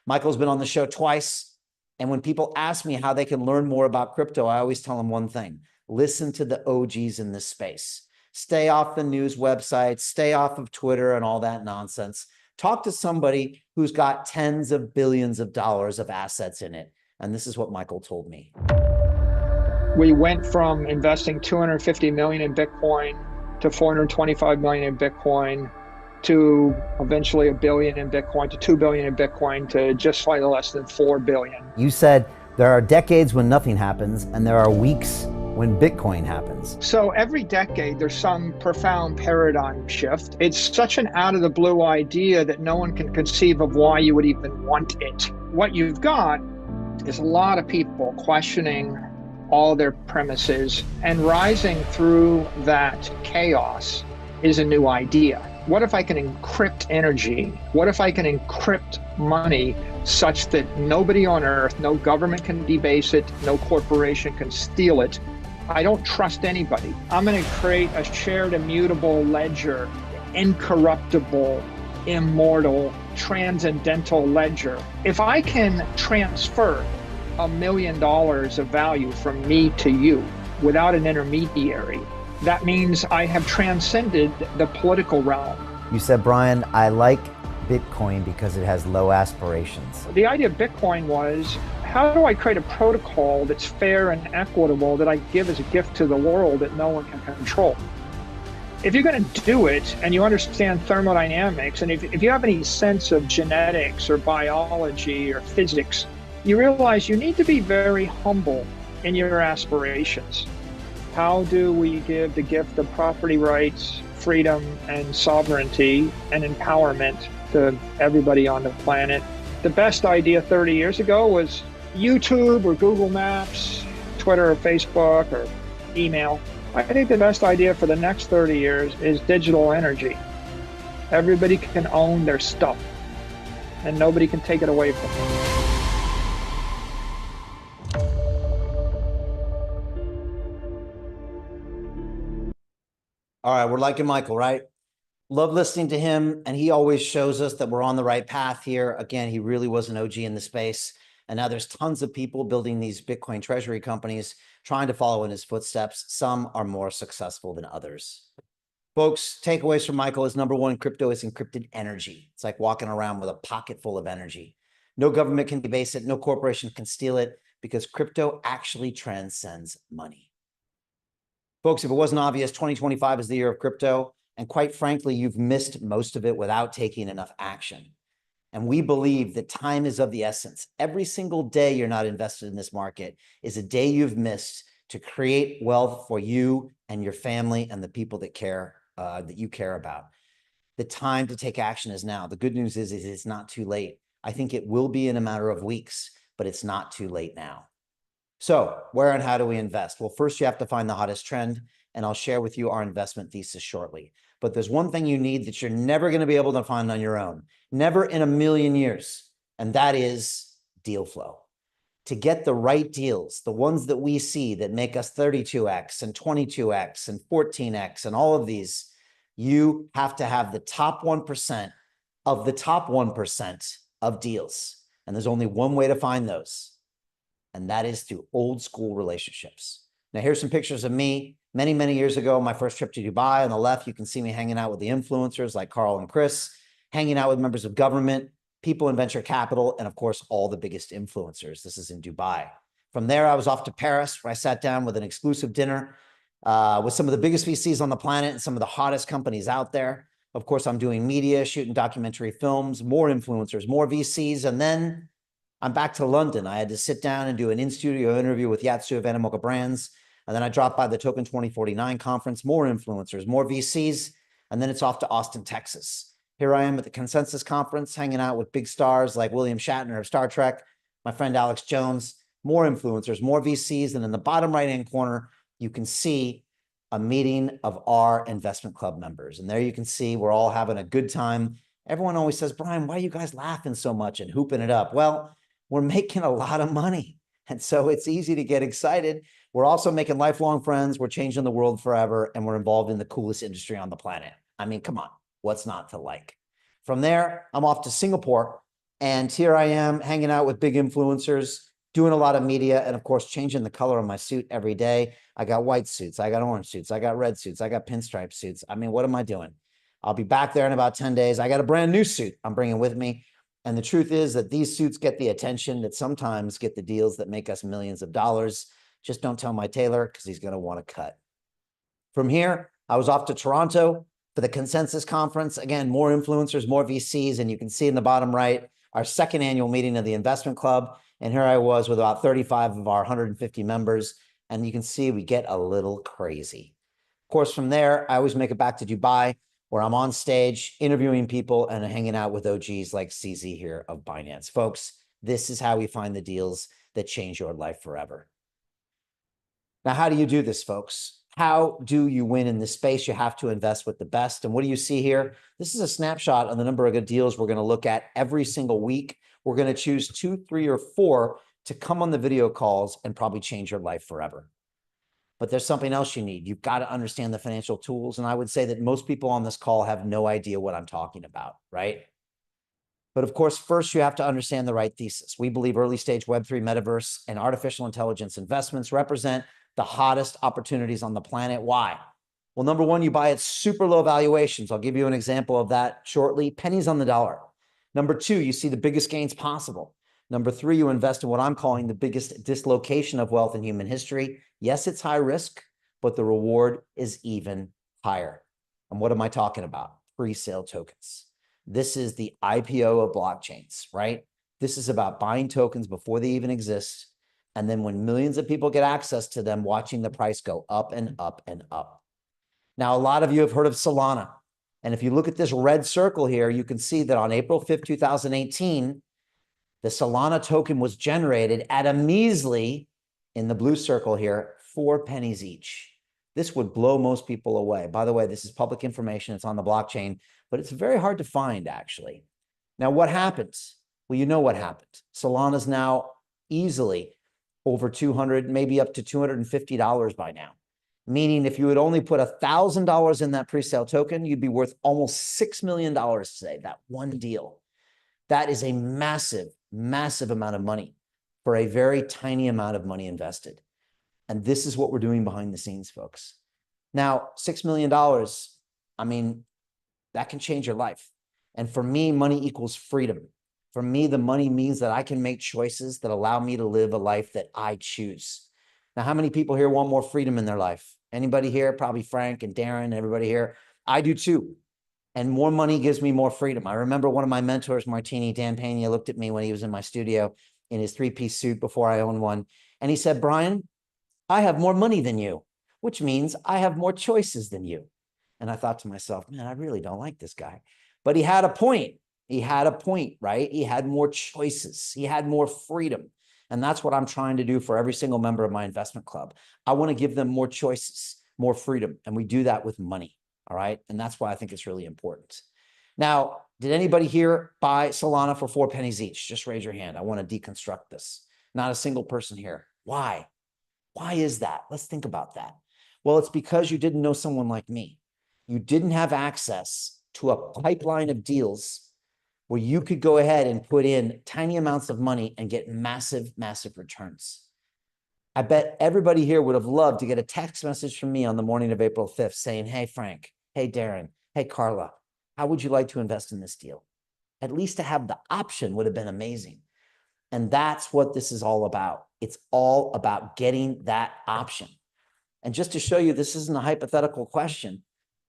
Michael's been on the show twice, and when people ask me how they can learn more about crypto, I always tell them one thing: listen to the OGs in this space. Stay off the news websites, stay off of Twitter and all that nonsense. Talk to somebody who's got tens of billions of dollars of assets in it. And this is what Michael told me. We went from investing 250 million in Bitcoin to 425 million in Bitcoin to eventually $1 billion in Bitcoin to $2 billion in Bitcoin to just slightly less than $4 billion. You said there are decades when nothing happens and there are weeks when Bitcoin happens. So every decade there's some profound paradigm shift. It's such an out of the blue idea that no one can conceive of why you would even want it. What you've got is a lot of people questioning all their premises, and rising through that chaos is a new idea. What if I can encrypt energy? What if I can encrypt money such that nobody on earth, no government can debase it, no corporation can steal it, I don't trust anybody. I'm going to create a shared immutable ledger, incorruptible, immortal, transcendental ledger. If I can transfer $1 million of value from me to you without an intermediary, that means I have transcended the political realm. You said, Brian, I like Bitcoin because it has low aspirations. The idea of Bitcoin was, how do I create a protocol that's fair and equitable that I give as a gift to the world that no one can control? If you're going to do it and you understand thermodynamics, and if you have any sense of genetics or biology or physics, you realize you need to be very humble in your aspirations. How do we give the gift of property rights, freedom, and sovereignty and empowerment to everybody on the planet? The best idea 30 years ago was YouTube or Google Maps, Twitter or Facebook or email. I think the best idea for the next 30 years is digital energy. Everybody can own their stuff and nobody can take it away from them. All right, we're liking Michael, right? Love listening to him, and he always shows us that we're on the right path here. Again, he really was an OG in the space, and now there's tons of people building these Bitcoin treasury companies trying to follow in his footsteps. Some are more successful than others. Folks, takeaways from Michael is number one, crypto is encrypted energy. It's like walking around with a pocket full of energy. No government can debase it, no corporation can steal it, because crypto actually transcends money. Folks, if it wasn't obvious, 2025 is the year of crypto. And quite frankly, you've missed most of it without taking enough action. And we believe that time is of the essence. Every single day you're not invested in this market is a day you've missed to create wealth for you and your family and the people that you care about. The time to take action is now. The good news is it's not too late. I think it will be in a matter of weeks, but it's not too late now. So where and how do we invest? Well, first you have to find the hottest trend, and I'll share with you our investment thesis shortly. But there's one thing you need that you're never going to be able to find on your own, never in a million years, and that is deal flow. To get the right deals, the ones that we see that make us 32x and 22x and 14x and all of these, you have to have the top 1% of the top 1% of deals. And there's only one way to find those, and that is through old school relationships. Now, here's some pictures of me many, many years ago, my first trip to Dubai. On the left, you can see me hanging out with the influencers like Carl and Chris, hanging out with members of government, people in venture capital, and of course, all the biggest influencers. This is in Dubai. From there, I was off to Paris, where I sat down with an exclusive dinner with some of the biggest VCs on the planet and some of the hottest companies out there. Of course, I'm doing media, shooting documentary films, more influencers, more VCs, and then I'm back to London. I had to sit down and do an in-studio interview with Yatsu of Animoca Brands. And then I dropped by the Token 2049 conference, more influencers, more VCs, and then it's off to Austin, Texas. Here I am at the Consensus Conference, hanging out with big stars like William Shatner of Star Trek, my friend Alex Jones, more influencers, more VCs, and in the bottom right-hand corner, you can see a meeting of our investment club members. And there you can see we're all having a good time. Everyone always says, Brian, why are you guys laughing so much and hooping it up? Well, we're making a lot of money. And so it's easy to get excited. We're also making lifelong friends. We're changing the world forever. And we're involved in the coolest industry on the planet. I mean, come on, what's not to like? From there, I'm off to Singapore. And here I am hanging out with big influencers, doing a lot of media, and of course, changing the color of my suit every day. I got white suits, I got orange suits, I got red suits, I got pinstripe suits. I mean, what am I doing? I'll be back there in about 10 days. I got a brand new suit I'm bringing with me. And the truth is that these suits get the attention that sometimes get the deals that make us millions of dollars. Just don't tell my tailor because he's going to want to cut. From here, I was off to Toronto for the Consensus Conference. Again, more influencers, more VCs. And you can see in the bottom right, our second annual meeting of the Investment Club. And here I was with about 35 of our 150 members. And you can see we get a little crazy. Of course, from there, I always make it back to Dubai, where I'm on stage interviewing people and hanging out with OGs like CZ here of Binance. Folks, this is how we find the deals that change your life forever. Now, how do you do this, folks? How do you win in this space? You have to invest with the best. And what do you see here? This is a snapshot of the number of good deals we're going to look at every single week. We're going to choose 2, 3, or 4 to come on the video calls and probably change your life forever. But there's something else you need. You've got to understand the financial tools. And I would say that most people on this call have no idea what I'm talking about, right? But of course, first you have to understand the right thesis. We believe early stage Web3 metaverse and artificial intelligence investments represent the hottest opportunities on the planet. Why? Well, number one, you buy at super low valuations. I'll give you an example of that shortly. Pennies on the dollar. Number two, you see the biggest gains possible. Number three, you invest in what I'm calling the biggest dislocation of wealth in human history. Yes, it's high risk, but the reward is even higher. And what am I talking about? Pre-sale tokens. This is the IPO of blockchains, right? This is about buying tokens before they even exist. And then when millions of people get access to them, watching the price go up and up and up. Now, a lot of you have heard of Solana. And if you look at this red circle here, you can see that on April 5th, 2018, the Solana token was generated at a measly, in the blue circle here, 4 pennies each. This would blow most people away. By the way, this is public information. It's on the blockchain, but it's very hard to find, actually. Now, what happens? Well, you know what happened. Solana is now easily over $200, maybe up to $250 by now. Meaning if you had only put $1,000 in that pre-sale token, you'd be worth almost $6 million today, that one deal. That is a massive, massive amount of money for a very tiny amount of money invested. And this is what we're doing behind the scenes, folks. Now, $6 million, I mean, that can change your life. And for me, money equals freedom. For me, the money means that I can make choices that allow me to live a life that I choose. Now, how many people here want more freedom in their life? Anybody here? Probably Frank and Darren, everybody here. I do too. And more money gives me more freedom. I remember one of my mentors, Martini, Dan Pena, looked at me when he was in my studio in his 3-piece suit before I owned one. And he said, Brian, I have more money than you, which means I have more choices than you. And I thought to myself, man, I really don't like this guy. But he had a point. He had a point, right? He had more choices. He had more freedom. And that's what I'm trying to do for every single member of my investment club. I want to give them more choices, more freedom. And we do that with money. All right. And that's why I think it's really important. Now, did anybody here buy Solana for 4 pennies each? Just raise your hand. I want to deconstruct this. Not a single person here. Why? Why is that? Let's think about that. Well, it's because you didn't know someone like me. You didn't have access to a pipeline of deals where you could go ahead and put in tiny amounts of money and get massive, massive returns. I bet everybody here would have loved to get a text message from me on the morning of April 5th saying, hey, Frank, hey, Darren, hey, Carla, how would you like to invest in this deal? At least to have the option would have been amazing. And that's what this is all about. It's all about getting that option. And just to show you, this isn't a hypothetical question.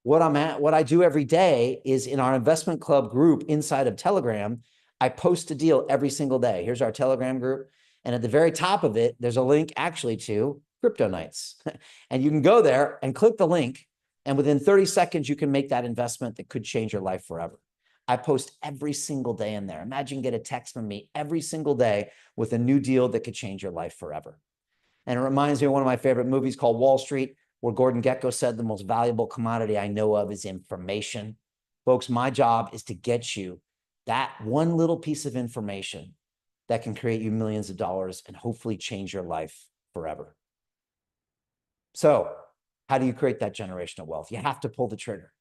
What I do every day is in our investment club group inside of Telegram, I post a deal every single day. Here's our Telegram group. And at the very top of it, there's a link actually to Crypto Nights. And you can go there and click the link. And within 30 seconds, you can make that investment that could change your life forever. I post every single day in there. Imagine get a text from me every single day with a new deal that could change your life forever. And it reminds me of one of my favorite movies called Wall Street, where Gordon Gekko said the most valuable commodity I know of is information. Folks, my job is to get you that one little piece of information that can create you millions of dollars and hopefully change your life forever. So how do you create that generational wealth? You have to pull the trigger.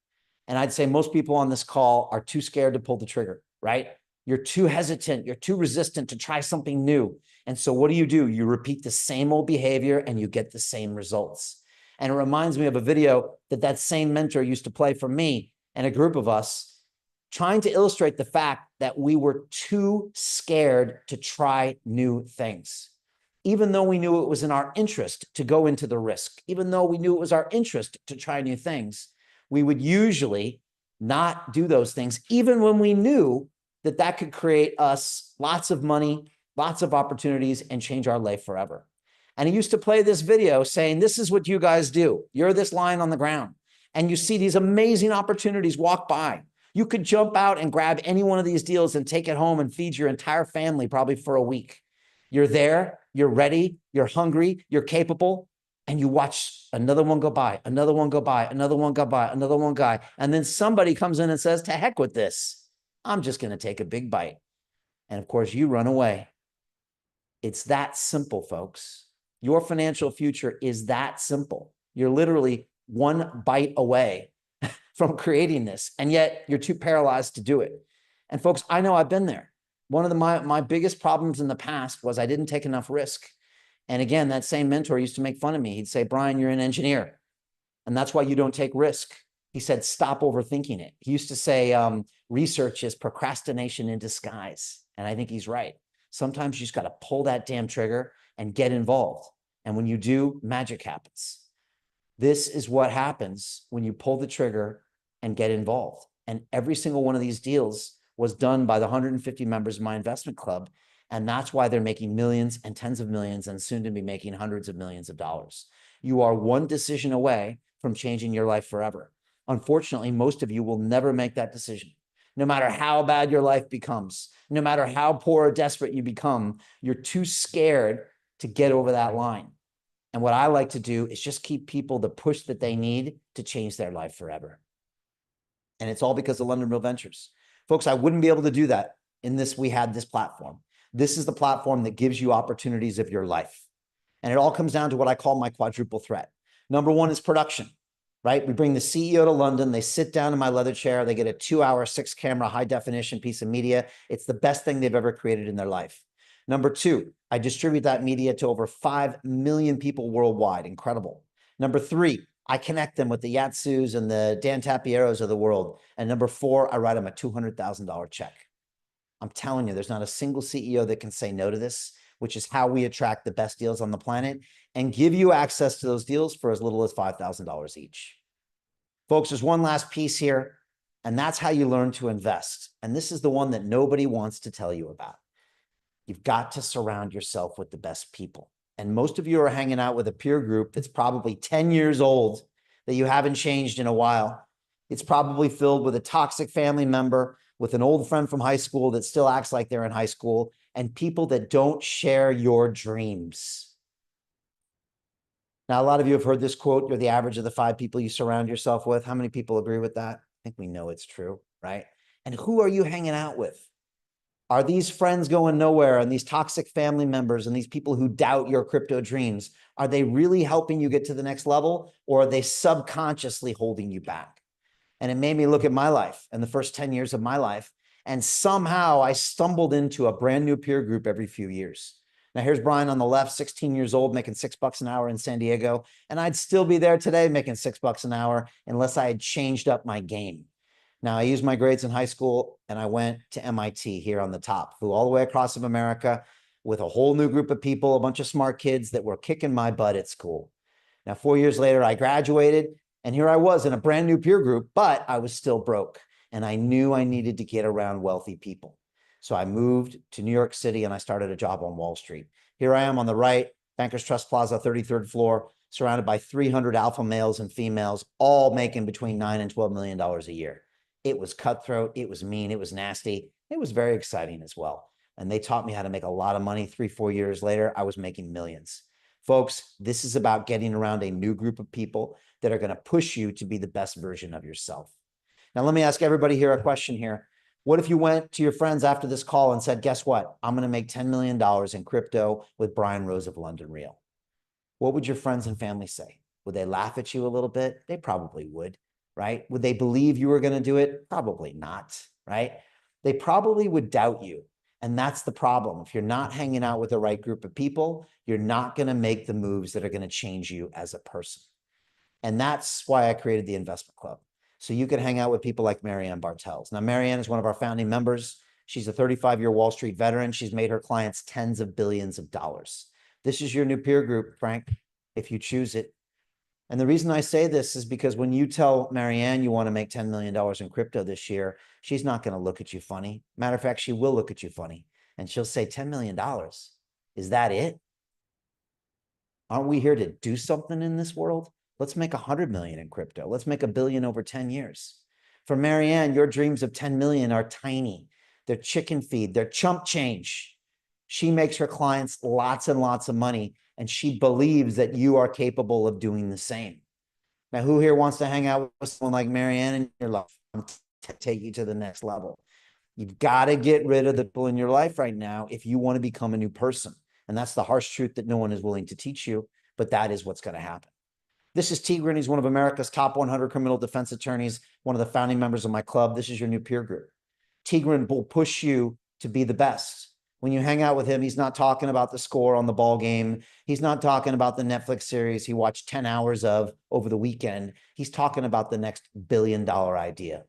And I'd say most people on this call are too scared to pull the trigger, right? You're too hesitant. You're too resistant to try something new. And so what do? You repeat the same old behavior and you get the same results. And it reminds me of a video that same mentor used to play for me and a group of us, trying to illustrate the fact that we were too scared to try new things. Even though we knew it was in our interest to go into the risk, even though we knew it was our interest to try new things, we would usually not do those things, even when we knew that could create us lots of money, lots of opportunities, and change our life forever. And he used to play this video saying, this is what you guys do. You're this line on the ground and you see these amazing opportunities walk by. You could jump out and grab any one of these deals and take it home and feed your entire family probably for a week. You're there, you're ready, you're hungry, you're capable, and you watch another one go by, another one go by, another one go by, another one go by. And then somebody comes in and says, to heck with this. I'm just going to take a big bite. And of course, you run away. It's that simple, folks. Your financial future is that simple. You're literally one bite away from creating this, and yet you're too paralyzed to do it. And folks, I know I've been there. One of my biggest problems in the past was I didn't take enough risk. And again, that same mentor used to make fun of me. He'd say, Brian, you're an engineer, and that's why you don't take risk. He said, stop overthinking it. He used to say, research is procrastination in disguise. And I think he's right. Sometimes you just got to pull that damn trigger and get involved. And when you do, magic happens. This is what happens when you pull the trigger and get involved. And every single one of these deals was done by the 150 members of my investment club. And that's why they're making millions and tens of millions and soon to be making hundreds of millions of dollars. You are one decision away from changing your life forever. Unfortunately, most of you will never make that decision. No matter how bad your life becomes, no matter how poor or desperate you become, you're too scared to get over that line. And what I like to do is just keep people the push that they need to change their life forever. And it's all because of London Real Ventures. Folks, I wouldn't be able to do that we had this platform. This is the platform that gives you opportunities of your life. And it all comes down to what I call my quadruple threat. Number one is production, right? We bring the CEO to London. They sit down in my leather chair. They get a 2-hour, 6-camera, high-definition piece of media. It's the best thing they've ever created in their life. Number two, I distribute that media to over 5 million people worldwide. Incredible. Number three, I connect them with the Yatsus and the Dan Tapieros of the world. And number four, I write them a $200,000 check. I'm telling you, there's not a single CEO that can say no to this, which is how we attract the best deals on the planet and give you access to those deals for as little as $5,000 each. Folks, there's one last piece here, and that's how you learn to invest. And this is the one that nobody wants to tell you about. You've got to surround yourself with the best people. And most of you are hanging out with a peer group that's probably 10 years old, that you haven't changed in a while. It's probably filled with a toxic family member, with an old friend from high school that still acts like they're in high school, and people that don't share your dreams. Now, a lot of you have heard this quote, you're the average of the 5 people you surround yourself with. How many people agree with that? I think we know it's true, right? And who are you hanging out with? Are these friends going nowhere, and these toxic family members and these people who doubt your crypto dreams, are they really helping you get to the next level, or are they subconsciously holding you back? And it made me look at my life and the first 10 years of my life. And somehow I stumbled into a brand new peer group every few years. Now here's Brian on the left, 16 years old, making $6 an hour in San Diego. And I'd still be there today making $6 an hour unless I had changed up my game. Now I used my grades in high school and I went to MIT here on the top, flew all the way across America with a whole new group of people, a bunch of smart kids that were kicking my butt at school. Now, 4 years later, I graduated. And here I was in a brand new peer group, but I was still broke. And I knew I needed to get around wealthy people. So I moved to New York City and I started a job on Wall Street. Here I am on the right, Bankers Trust Plaza, 33rd floor, surrounded by 300 alpha males and females, all making between $9 and $12 million a year. It was cutthroat. It was mean. It was nasty. It was very exciting as well. And they taught me how to make a lot of money. 3-4 years later, I was making millions. Folks, this is about getting around a new group of people that are going to push you to be the best version of yourself. Now, let me ask everybody here a question here. What if you went to your friends after this call and said, guess what? I'm going to make $10 million in crypto with Brian Rose of London Real. What would your friends and family say? Would they laugh at you a little bit? They probably would, right? Would they believe you were going to do it? Probably not, right? They probably would doubt you. And that's the problem. If you're not hanging out with the right group of people, you're not going to make the moves that are going to change you as a person. And that's why I created the investment club. So you could hang out with people like Marianne Bartels. Now, Marianne is one of our founding members. She's a 35-year Wall Street veteran. She's made her clients tens of billions of dollars. This is your new peer group, Frank, if you choose it. And the reason I say this is because when you tell Marianne you want to make $10 million in crypto this year, she's not going to look at you funny. Matter of fact, she will look at you funny. And she'll say, $10 million, is that it? Aren't we here to do something in this world? Let's make 100 million in crypto. Let's make $1 billion over 10 years. For Marianne, your dreams of 10 million are tiny. They're chicken feed. They're chump change. She makes her clients lots and lots of money, and she believes that you are capable of doing the same. Now, who here wants to hang out with someone like Marianne in your life to take you to the next level? You've got to get rid of the people in your life right now if you want to become a new person. And that's the harsh truth that no one is willing to teach you, but that is what's going to happen. This is Tigran. He's one of America's top 100 criminal defense attorneys, one of the founding members of my club. This is your new peer group. Tigran will push you to be the best. When you hang out with him, he's not talking about the score on the ball game. He's not talking about the Netflix series he watched 10 hours of over the weekend. He's talking about the next billion-dollar idea.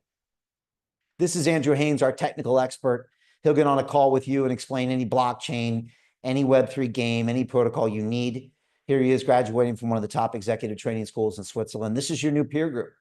This is Andrew Haynes, our technical expert. He'll get on a call with you and explain any blockchain, any Web3 game, any protocol you need. Here he is, graduating from one of the top executive training schools in Switzerland. This is your new peer group.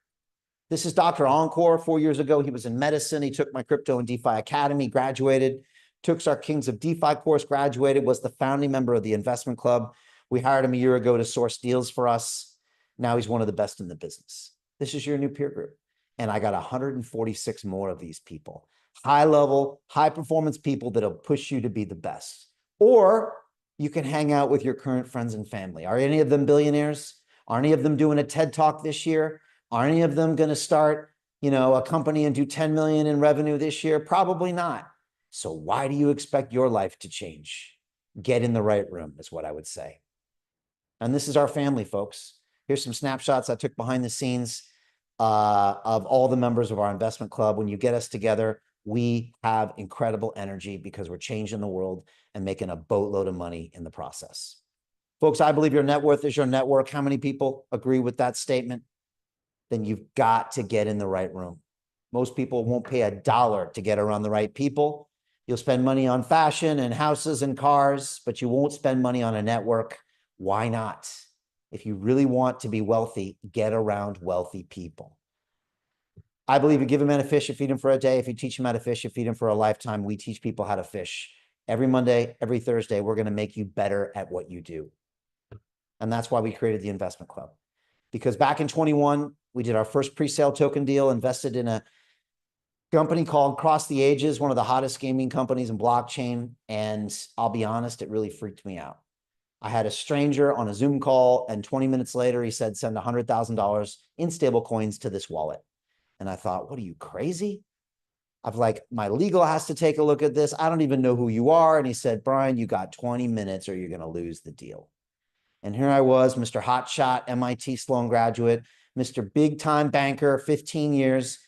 This is Dr. Encore. 4 years ago, he was in medicine. He took my Crypto and DeFi Academy, graduated, took our Kings of DeFi course, graduated, was the founding member of the investment club. We hired him a year ago to source deals for us. Now he's one of the best in the business. This is your new peer group. And I got 146 more of these people, high level, high performance people that'll push you to be the best. Or you can hang out with your current friends and family. Are any of them billionaires? Are any of them doing a TED Talk this year? Are any of them going to start, a company and do 10 million in revenue this year? Probably not. So why do you expect your life to change? Get in the right room is what I would say. And this is our family, folks. Here's some snapshots I took behind the scenes of all the members of our investment club. When you get us together, we have incredible energy because we're changing the world and making a boatload of money in the process. Folks, I believe your net worth is your network. How many people agree with that statement? Then you've got to get in the right room. Most people won't pay $1 to get around the right people. You'll spend money on fashion and houses and cars, but you won't spend money on a network. Why not? If you really want to be wealthy, get around wealthy people. I believe you give a man a fish, you feed him for a day. If you teach him how to fish, you feed him for a lifetime. We teach people how to fish. Every Monday, every Thursday, we're going to make you better at what you do. And that's why we created the investment club. Because back in 21, we did our first pre-sale token deal, invested in a company called Cross the Ages, one of the hottest gaming companies in blockchain. And I'll be honest, it really freaked me out. I had a stranger on a Zoom call, and 20 minutes later, he said, send $100,000 in stable coins to this wallet. And I thought, what are you, crazy? I've my legal has to take a look at this. I don't even know who you are. And he said, Brian, you got 20 minutes or you're going to lose the deal. And here I was, Mr. Hotshot, MIT Sloan graduate, Mr. Big Time Banker, 15 years.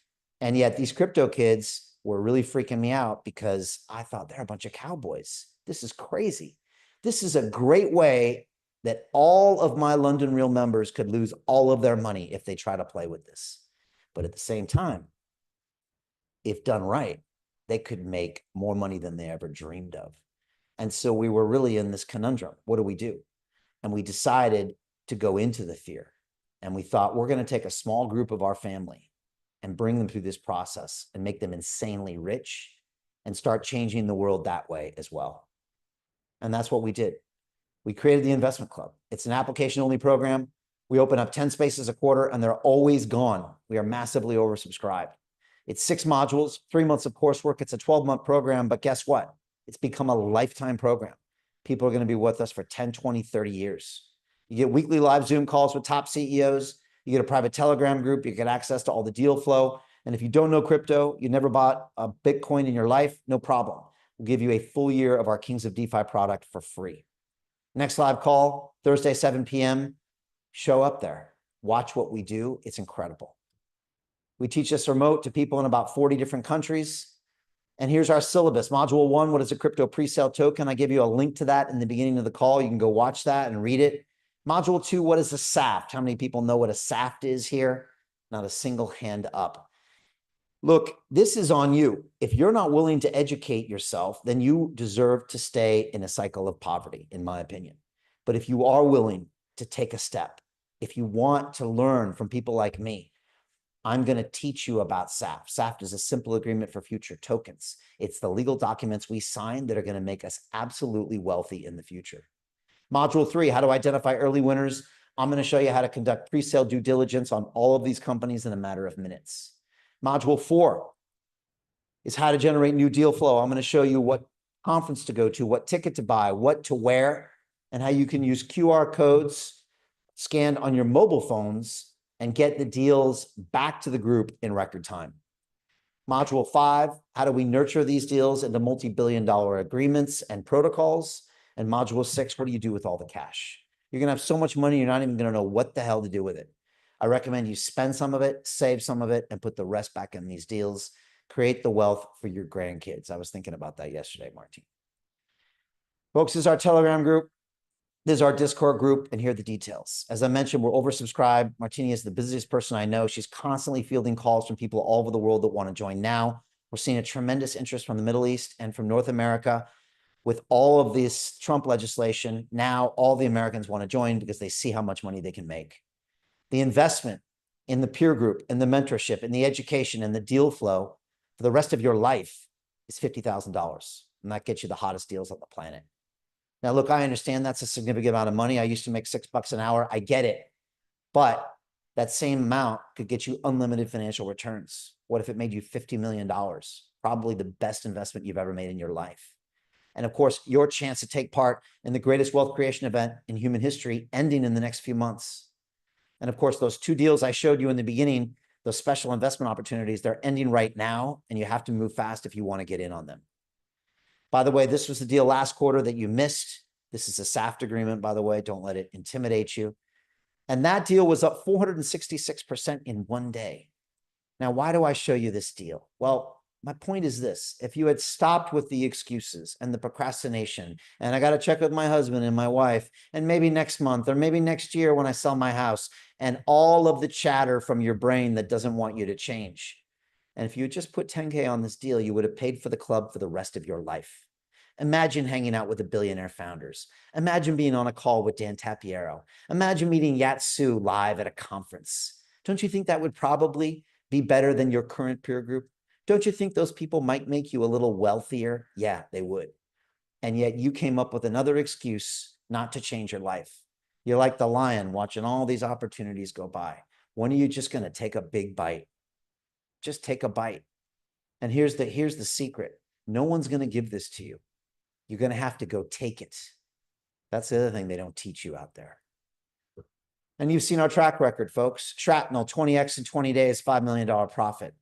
And yet these crypto kids were really freaking me out because I thought they're a bunch of cowboys. This is crazy. This is a great way that all of my London Real members could lose all of their money if they try to play with this. But at the same time, if done right, they could make more money than they ever dreamed of. And so we were really in this conundrum. What do we do? And we decided to go into the fear. And we thought, we're going to take a small group of our family and bring them through this process and make them insanely rich and start changing the world that way as well. And that's what we did. We created the investment club. It's an application-only program. We open up 10 spaces a quarter and they're always gone. We are massively oversubscribed. It's 6 modules, 3 months of coursework. It's a 12-month program, but guess what? It's become a lifetime program. People are going to be with us for 10, 20, 30 years. You get weekly live Zoom calls with top CEOs. You get a private Telegram group. You get access to all the deal flow. And if you don't know crypto, you never bought a Bitcoin in your life, no problem. We'll give you a full year of our Kings of DeFi product for free. Next live call, Thursday, 7 p.m. Show up there. Watch what we do. It's incredible. We teach this remote to people in about 40 different countries. And here's our syllabus. Module 1, what is a crypto pre-sale token? I give you a link to that in the beginning of the call. You can go watch that and read it. Module 2, what is a SAFT? How many people know what a SAFT is here? Not a single hand up. Look, this is on you. If you're not willing to educate yourself, then you deserve to stay in a cycle of poverty, in my opinion. But if you are willing to take a step, if you want to learn from people like me, I'm going to teach you about SAFT. SAFT is a simple agreement for future tokens. It's the legal documents we sign that are going to make us absolutely wealthy in the future. Module 3, how to identify early winners. I'm going to show you how to conduct pre-sale due diligence on all of these companies in a matter of minutes. Module 4 is how to generate new deal flow. I'm going to show you what conference to go to, what ticket to buy, what to wear, and how you can use QR codes scanned on your mobile phones and get the deals back to the group in record time. Module 5, how do we nurture these deals into multi-billion-dollar agreements and protocols? And module 6, what do you do with all the cash? You're going to have so much money, you're not even going to know what the hell to do with it. I recommend you spend some of it, save some of it, and put the rest back in these deals. Create the wealth for your grandkids. I was thinking about that yesterday, Martine. Folks, this is our Telegram group. This is our Discord group, and here are the details. As I mentioned, we're oversubscribed. Martini is the busiest person I know. She's constantly fielding calls from people all over the world that want to join now. We're seeing a tremendous interest from the Middle East and from North America. With all of this Trump legislation, now all the Americans want to join because they see how much money they can make. The investment in the peer group, in the mentorship, in the education, and the deal flow for the rest of your life is $50,000. And that gets you the hottest deals on the planet. Now, look, I understand that's a significant amount of money. I used to make $6 an hour. I get it. But that same amount could get you unlimited financial returns. What if it made you $50 million? Probably the best investment you've ever made in your life. And of course, your chance to take part in the greatest wealth creation event in human history ending in the next few months. And of course, those 2 deals I showed you in the beginning, those special investment opportunities, they're ending right now, and you have to move fast if you want to get in on them. By the way, this was the deal last quarter that you missed. This is a SAFT agreement, by the way. Don't let it intimidate you. And that deal was up 466% in one day. Now, why do I show you this deal? Well, my point is this. If you had stopped with the excuses and the procrastination, and I got to check with my husband and my wife, and maybe next month or maybe next year when I sell my house, and all of the chatter from your brain that doesn't want you to change. And if you had just put 10K on this deal, you would have paid for the club for the rest of your life. Imagine hanging out with the billionaire founders. Imagine being on a call with Dan Tapiero. Imagine meeting Yat Su live at a conference. Don't you think that would probably be better than your current peer group? Don't you think those people might make you a little wealthier? Yeah, they would. And yet you came up with another excuse not to change your life. You're like the lion watching all these opportunities go by. When are you just going to take a big bite? Just take a bite. And here's the secret. No one's going to give this to you. You're going to have to go take it. That's the other thing they don't teach you out there. And you've seen our track record, folks. Shrapnel, 20x in 20 days, $5 million profit.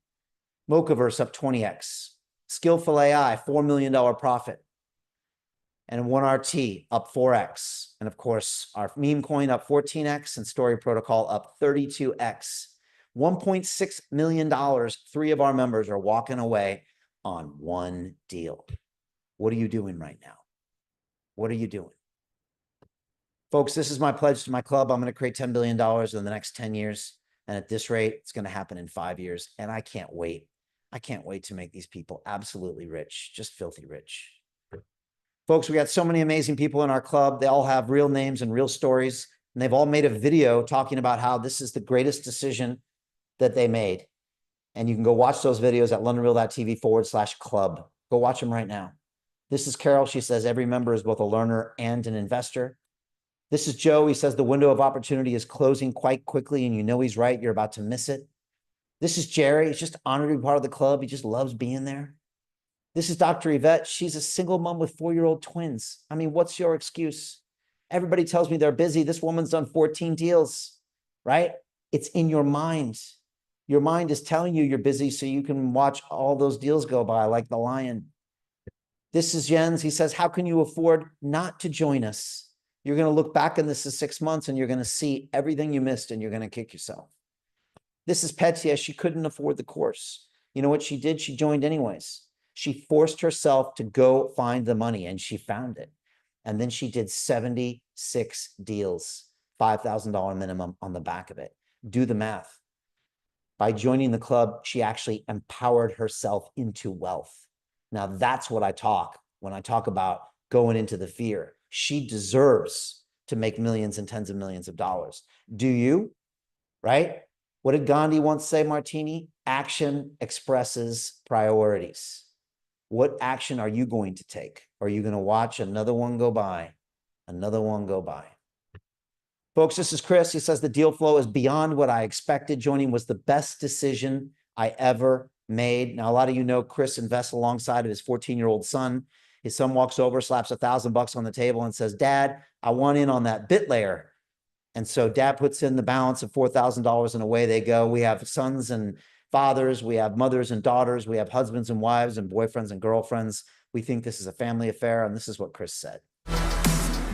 Mochaverse up 20x. Skillful AI, $4 million profit. And OneRT up 4x. And of course, our meme coin up 14x and Story Protocol up 32x. $1.6 million. 3 of our members are walking away on one deal. What are you doing right now? What are you doing? Folks, this is my pledge to my club. I'm going to create $10 billion in the next 10 years. And at this rate, it's going to happen in 5 years. And I can't wait. I can't wait to make these people absolutely rich, just filthy rich. Folks, we got so many amazing people in our club. They all have real names and real stories. And they've all made a video talking about how this is the greatest decision that they made. And you can go watch those videos at londonreal.tv/club. Go watch them right now. This is Carol. She says every member is both a learner and an investor. This is Joe. He says the window of opportunity is closing quite quickly and you know he's right. You're about to miss it. This is Jerry. He's just honored to be part of the club. He just loves being there. This is Dr. Yvette. She's a single mom with 4-year-old twins. I mean, what's your excuse? Everybody tells me they're busy. This woman's done 14 deals, right? It's in your mind. Your mind is telling you you're busy so you can watch all those deals go by like the lion. This is Jens. He says, how can you afford not to join us? You're going to look back on this in 6 months and you're going to see everything you missed and you're going to kick yourself. This is Petya. She couldn't afford the course. You know what she did? She joined anyways. She forced herself to go find the money and she found it. And then she did 76 deals, $5,000 minimum on the back of it. Do the math. By joining the club, she actually empowered herself into wealth. Now that's what I talk when I talk about going into the fear. She deserves to make millions and tens of millions of dollars. Do you? Right? What did Gandhi once say, Martini? Action expresses priorities. What action are you going to take? Are you going to watch another one go by? Another one go by. Folks, this is Chris. He says the deal flow is beyond what I expected. Joining was the best decision I ever made. Now, a lot of you know Chris invests alongside of his 14-year-old son. His son walks over, slaps $1,000 on the table and says, Dad, I want in on that bit layer. And so Dad puts in the balance of $4,000 and away they go. We have sons and fathers. We have mothers and daughters. We have husbands and wives and boyfriends and girlfriends. We think this is a family affair. And this is what Chris said.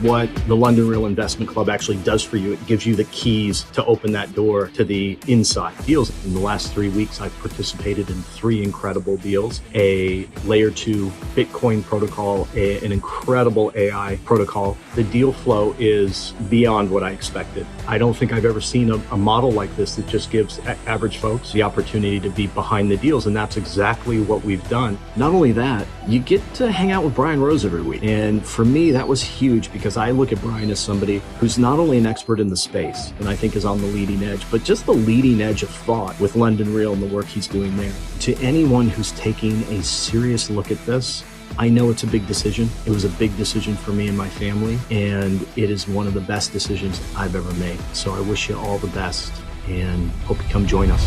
what the London Real Investment Club actually does for you. It gives you the keys to open that door to the inside deals. In the last 3 weeks, I've participated in 3 incredible deals: a layer 2 Bitcoin protocol, an incredible AI protocol. The deal flow is beyond what I expected. I don't think I've ever seen a model like this that just gives average folks the opportunity to be behind the deals, and that's exactly what we've done. Not only that, you get to hang out with Brian Rose every week, and for me, that was huge because I look at Brian as somebody who's not only an expert in the space, and I think is on the leading edge, but just the leading edge of thought with London Real and the work he's doing there. To anyone who's taking a serious look at this, I know it's a big decision. It was a big decision for me and my family, and it is one of the best decisions I've ever made. So I wish you all the best and hope you come join us.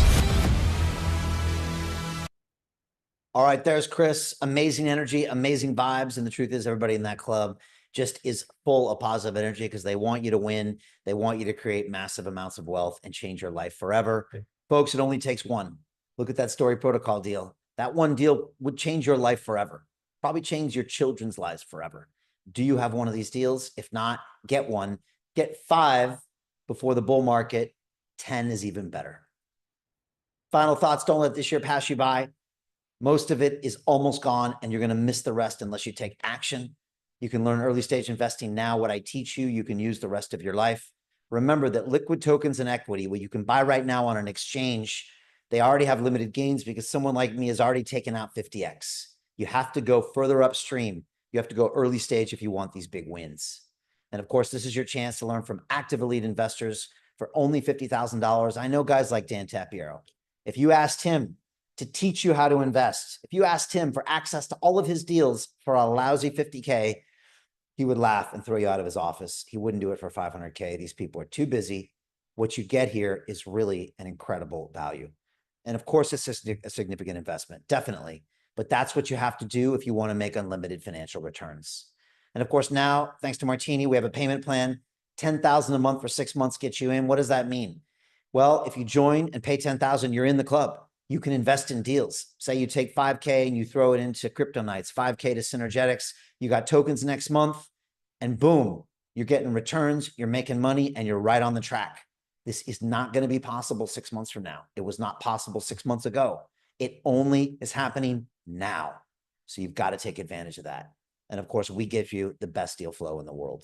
All right, there's Chris. Amazing energy, amazing vibes. And the truth is, everybody in that club just is full of positive energy because they want you to win. They want you to create massive amounts of wealth and change your life forever. Okay. Folks, it only takes one. Look at that Story Protocol deal. That one deal would change your life forever. Probably change your children's lives forever. Do you have one of these deals? If not, get one. Get 5 before the bull market. 10 is even better. Final thoughts. Don't let this year pass you by. Most of it is almost gone, and you're going to miss the rest unless you take action. You can learn early stage investing now. What I teach you, you can use the rest of your life. Remember that liquid tokens and equity, what you can buy right now on an exchange, they already have limited gains because someone like me has already taken out 50x. You have to go further upstream. You have to go early stage if you want these big wins. And of course, this is your chance to learn from active elite investors for only $50,000. I know guys like Dan Tapiero. If you asked him to teach you how to invest, if you asked him for access to all of his deals for a lousy 50K, he would laugh and throw you out of his office. He wouldn't do it for 500K. These people are too busy. What you get here is really an incredible value. And of course, it's a significant investment, definitely. But that's what you have to do if you want to make unlimited financial returns. And of course, now, thanks to Martini, we have a payment plan. $10,000 a month for 6 months gets you in. What does that mean? Well, if you join and pay $10,000, you're in the club. You can invest in deals. Say you take 5K and you throw it into Crypto Nights, 5K to Synergetics. You got tokens next month, and boom, you're getting returns, you're making money, and you're right on the track. This is not going to be possible 6 months from now. It was not possible 6 months ago. It only is happening now. So you've got to take advantage of that. And of course, we give you the best deal flow in the world.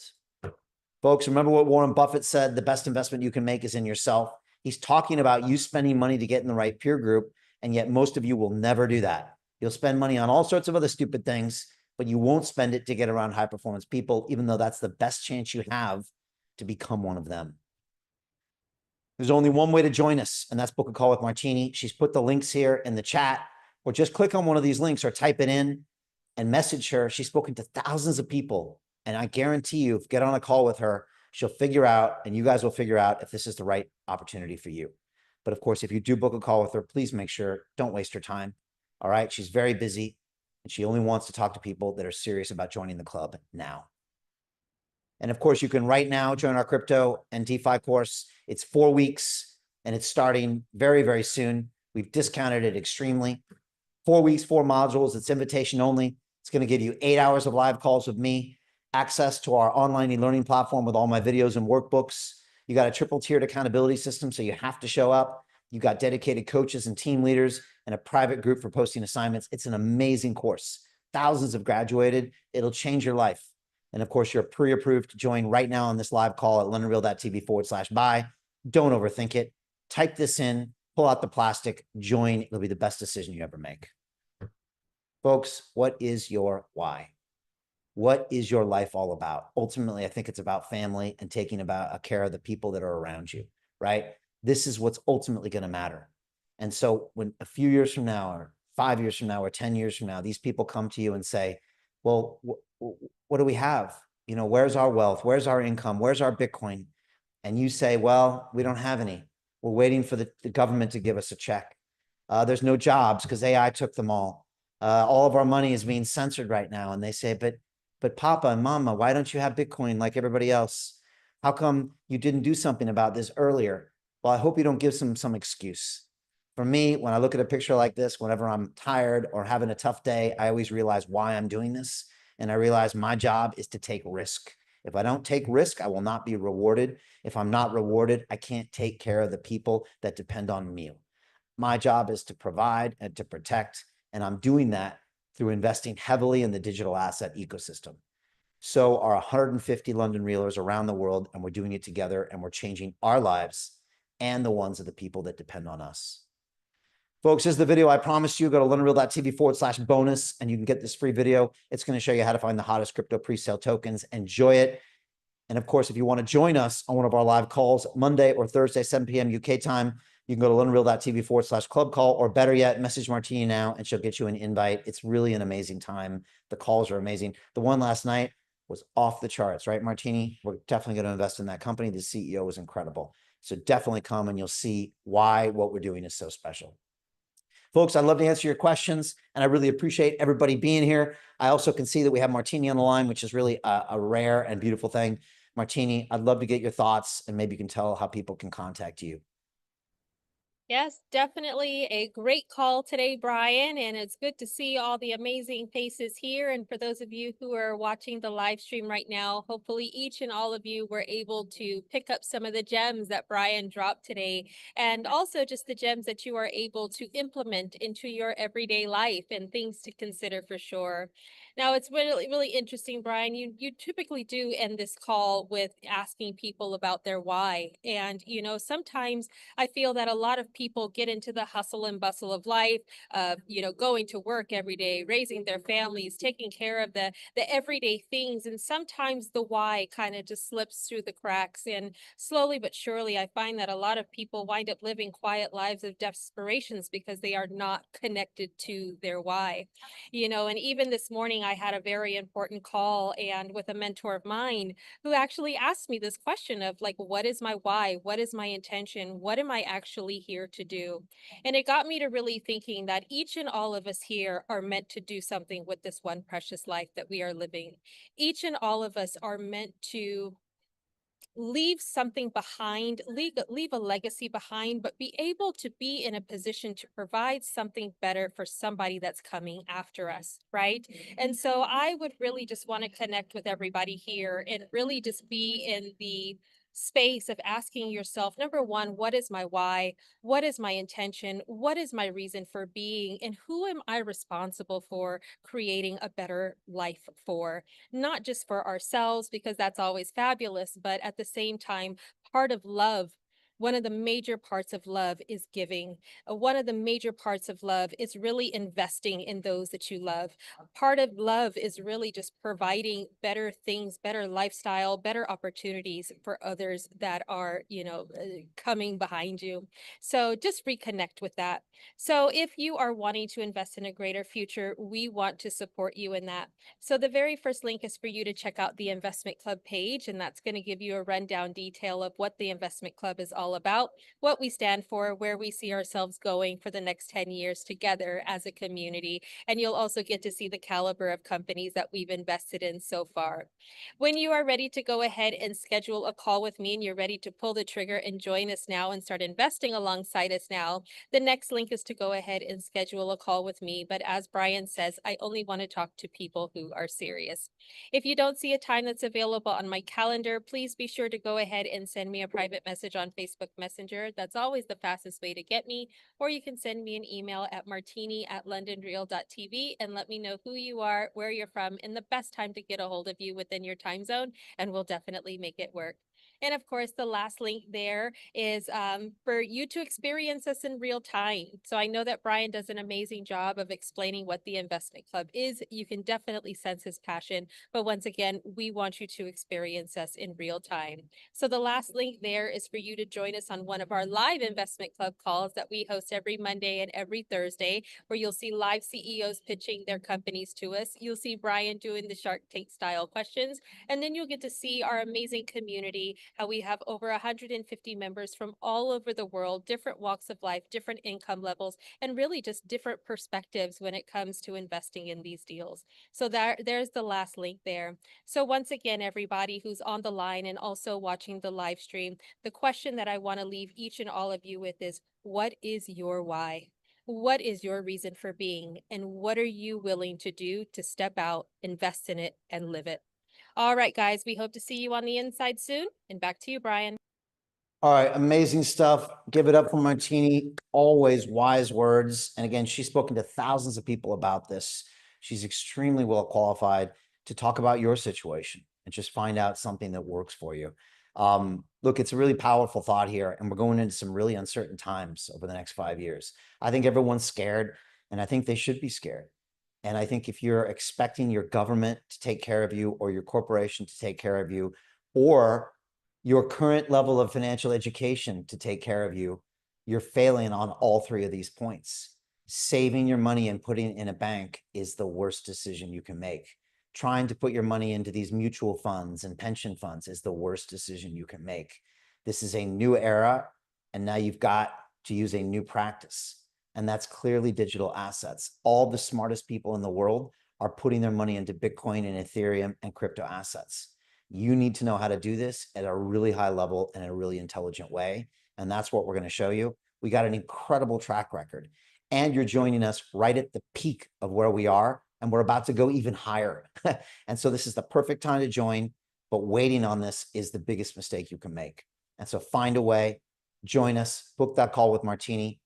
Folks, remember what Warren Buffett said, the best investment you can make is in yourself. He's talking about you spending money to get in the right peer group, and yet most of you will never do that. You'll spend money on all sorts of other stupid things, but you won't spend it to get around high-performance people, even though that's the best chance you have to become one of them. There's only one way to join us, and that's book a call with Martini. She's put the links here in the chat, or just click on one of these links or type it in and message her. She's spoken to thousands of people, and I guarantee you, if you get on a call with her, she'll figure out, and you guys will figure out if this is the right opportunity for you. But of course, if you do book a call with her, please make sure, don't waste her time. All right. She's very busy, and she only wants to talk to people that are serious about joining the club now. And of course, you can right now join our crypto and DeFi course. It's 4 weeks, and it's starting very, very soon. We've discounted it extremely. 4 weeks, 4 modules. It's invitation only. It's going to give you 8 hours of live calls with me, access to our online e-learning platform with all my videos and workbooks. You got a triple tiered accountability system, so you have to show up. You got dedicated coaches and team leaders and a private group for posting assignments. It's an amazing course. Thousands have graduated. It'll change your life. And of course, you're pre-approved to join right now on this live call at londonreal.tv/buy. Don't overthink it. Type this in, pull out the plastic, join. It'll be the best decision you ever make. Folks, what is your why? What is your life all about? Ultimately, I think it's about family and taking care of the people that are around you, right? This is what's ultimately going to matter. And so when a few years from now, or 5 years from now, or 10 years from now, these people come to you and say, well, what do we have? You know, where's our wealth? Where's our income? Where's our Bitcoin? And you say, well, we don't have any. We're waiting for the government to give us a check. There's no jobs because AI took them all. All of our money is being censored right now. And they say, but Papa and Mama, why don't you have Bitcoin like everybody else? How come you didn't do something about this earlier? Well, I hope you don't give some excuse. For me, when I look at a picture like this, whenever I'm tired or having a tough day, I always realize why I'm doing this. And I realize my job is to take risk. If I don't take risk, I will not be rewarded. If I'm not rewarded, I can't take care of the people that depend on me. My job is to provide and to protect, and I'm doing that through investing heavily in the digital asset ecosystem. So are 150 London Realers around the world, and we're doing it together, and we're changing our lives and the ones of the people that depend on us. Folks, this is the video I promised you. Go to londonreal.tv/bonus, and you can get this free video. It's going to show you how to find the hottest crypto pre-sale tokens. Enjoy it. And of course, if you want to join us on one of our live calls, Monday or Thursday, 7 p.m. UK time, you can go to londonreal.tv/club call, or better yet, message Martini now and she'll get you an invite. It's really an amazing time. The calls are amazing. The one last night was off the charts, right, Martini? We're definitely going to invest in that company. The CEO was incredible. So definitely come and you'll see why what we're doing is so special. Folks, I'd love to answer your questions, and I really appreciate everybody being here. I also can see that we have Martini on the line, which is really a rare and beautiful thing. Martini, I'd love to get your thoughts, and maybe you can tell how people can contact you. Yes, definitely a great call today, Brian, and it's good to see all the amazing faces here. And for those of you who are watching the live stream right now, hopefully each and all of you were able to pick up some of the gems that Brian dropped today, and also just the gems that you are able to implement into your everyday life and things to consider for sure. Now, it's really, really interesting, Brian. You typically do end this call with asking people about their why. And, you know, sometimes I feel that a lot of people get into the hustle and bustle of life, you know, going to work every day, raising their families, taking care of the everyday things. And sometimes the why kind of just slips through the cracks. And slowly but surely, I find that a lot of people wind up living quiet lives of desperations because they are not connected to their why. You know, and even this morning, I had a very important call and with a mentor of mine who actually asked me this question of like, what is my why? What is my intention? What am I actually here to do? And it got me to really thinking that each and all of us here are meant to do something with this one precious life that we are living. Each and all of us are meant to leave something behind, leave a legacy behind, but be able to be in a position to provide something better for somebody that's coming after us, right? And so I would really just want to connect with everybody here and really just be in the space of asking yourself, number one, what is my why? What is my intention? What is my reason for being? And who am I responsible for creating a better life for? Not just for ourselves, because that's always fabulous, but at the same time, part of love. One of the major parts of love is giving. One of the major parts of love is really investing in those that you love. Part of love is really just providing better things, better lifestyle, better opportunities for others that are, you know, coming behind you. So just reconnect with that. So if you are wanting to invest in a greater future, we want to support you in that. So the very first link is for you to check out the Investment Club page, and that's going to give you a rundown detail of what the Investment Club is all about, what we stand for, where we see ourselves going for the next 10 years together as a community. And you'll also get to see the caliber of companies that we've invested in so far. When you are ready to go ahead and schedule a call with me and you're ready to pull the trigger and join us now and start investing alongside us now, the next link is to go ahead and schedule a call with me. But as Brian says, I only want to talk to people who are serious. If you don't see a time that's available on my calendar, please be sure to go ahead and send me a private message on Facebook Messenger. That's always the fastest way to get me. Or you can send me an email at martini@londonreal.tv and let me know who you are, where you're from, and the best time to get a hold of you within your time zone, and we'll definitely make it work. And of course, the last link there is for you to experience us in real time. So I know that Brian does an amazing job of explaining what the Investment Club is. You can definitely sense his passion. But once again, we want you to experience us in real time. So the last link there is for you to join us on one of our live Investment Club calls that we host every Monday and every Thursday, where you'll see live CEOs pitching their companies to us. You'll see Brian doing the Shark Tank style questions, and then you'll get to see our amazing community, how we have over 150 members from all over the world, different walks of life, different income levels, and really just different perspectives when it comes to investing in these deals. So there's the last link there. So once again, everybody who's on the line and also watching the live stream, the question that I want to leave each and all of you with is, what is your why? What is your reason for being? And what are you willing to do to step out, invest in it, and live it? All right, guys, we hope to see you on the inside soon. And back to you, Brian. All right, amazing stuff. Give it up for Martini. Always wise words. And again, she's spoken to thousands of people about this. She's extremely well qualified to talk about your situation and just find out something that works for you. Look, it's a really powerful thought here, and we're going into some really uncertain times over the next 5 years. I think everyone's scared, and I think they should be scared. And I think if you're expecting your government to take care of you, or your corporation to take care of you, or your current level of financial education to take care of you, you're failing on all three of these points. Saving your money and putting it in a bank is the worst decision you can make. Trying to put your money into these mutual funds and pension funds is the worst decision you can make. This is a new era, and now you've got to use a new practice, and that's clearly digital assets. All the smartest people in the world are putting their money into Bitcoin and Ethereum and crypto assets. You need to know how to do this at a really high level and a really intelligent way, and that's what we're going to show you. We got an incredible track record, and you're joining us right at the peak of where we are, and we're about to go even higher. And so this is the perfect time to join, but waiting on this is the biggest mistake you can make. And so find a way, join us, book that call with Martini,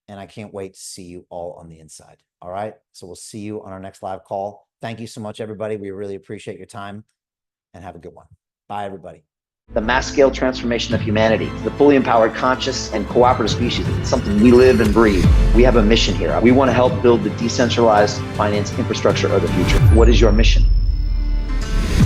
and I can't wait to see you all on the inside. All right, so we'll see you on our next live call. Thank you so much, everybody. We really appreciate your time, and have a good one. Bye, everybody. The mass scale transformation of humanity, the fully empowered conscious and cooperative species. It's something we live and breathe. We have a mission here. We want to help build the decentralized finance infrastructure of the future. What is your mission?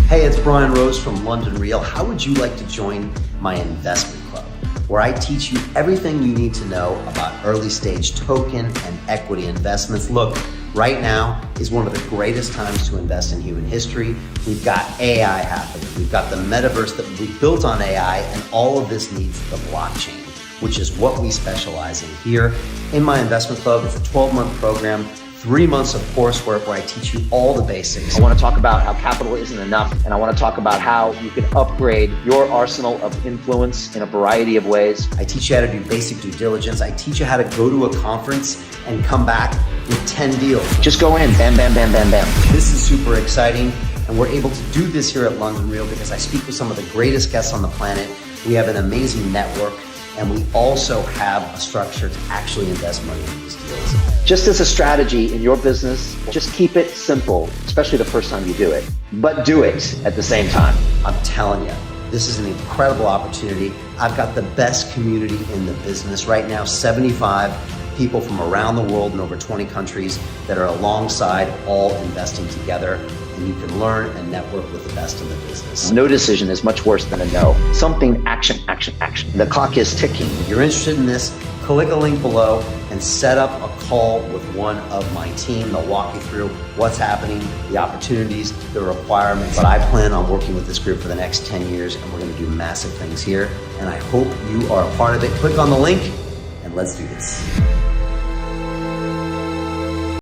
Hey, it's Brian Rose from London Real. How would you like to join my investment club, where I teach you everything you need to know about early stage token and equity investments? Look, right now is one of the greatest times to invest in human history. We've got AI happening. We've got the metaverse that we built on AI, and all of this needs the blockchain, which is what we specialize in here. In my investment club, it's a 12-month program, 3 months of coursework where I teach you all the basics. I want to talk about how capital isn't enough, and I want to talk about how you can upgrade your arsenal of influence in a variety of ways. I teach you how to do basic due diligence. I teach you how to go to a conference and come back with 10 deals. Just go in, bam, bam, bam, bam, bam. This is super exciting, and we're able to do this here at London Real because I speak with some of the greatest guests on the planet. We have an amazing network, and we also have a structure to actually invest money in these deals. Just as a strategy in your business, just keep it simple, especially the first time you do it, but do it at the same time. I'm telling you, this is an incredible opportunity. I've got the best community in the business right now, 75 people from around the world in over 20 countries that are alongside, all investing together. And you can learn and network with the best in the business. No decision is much worse than a no. Something, action, action, action. The clock is ticking. If you're interested in this, click a link below and set up a call with one of my team. They'll walk you through what's happening, the opportunities, the requirements. But I plan on working with this group for the next 10 years, and we're going to do massive things here. And I hope you are a part of it. Click on the link and let's do this.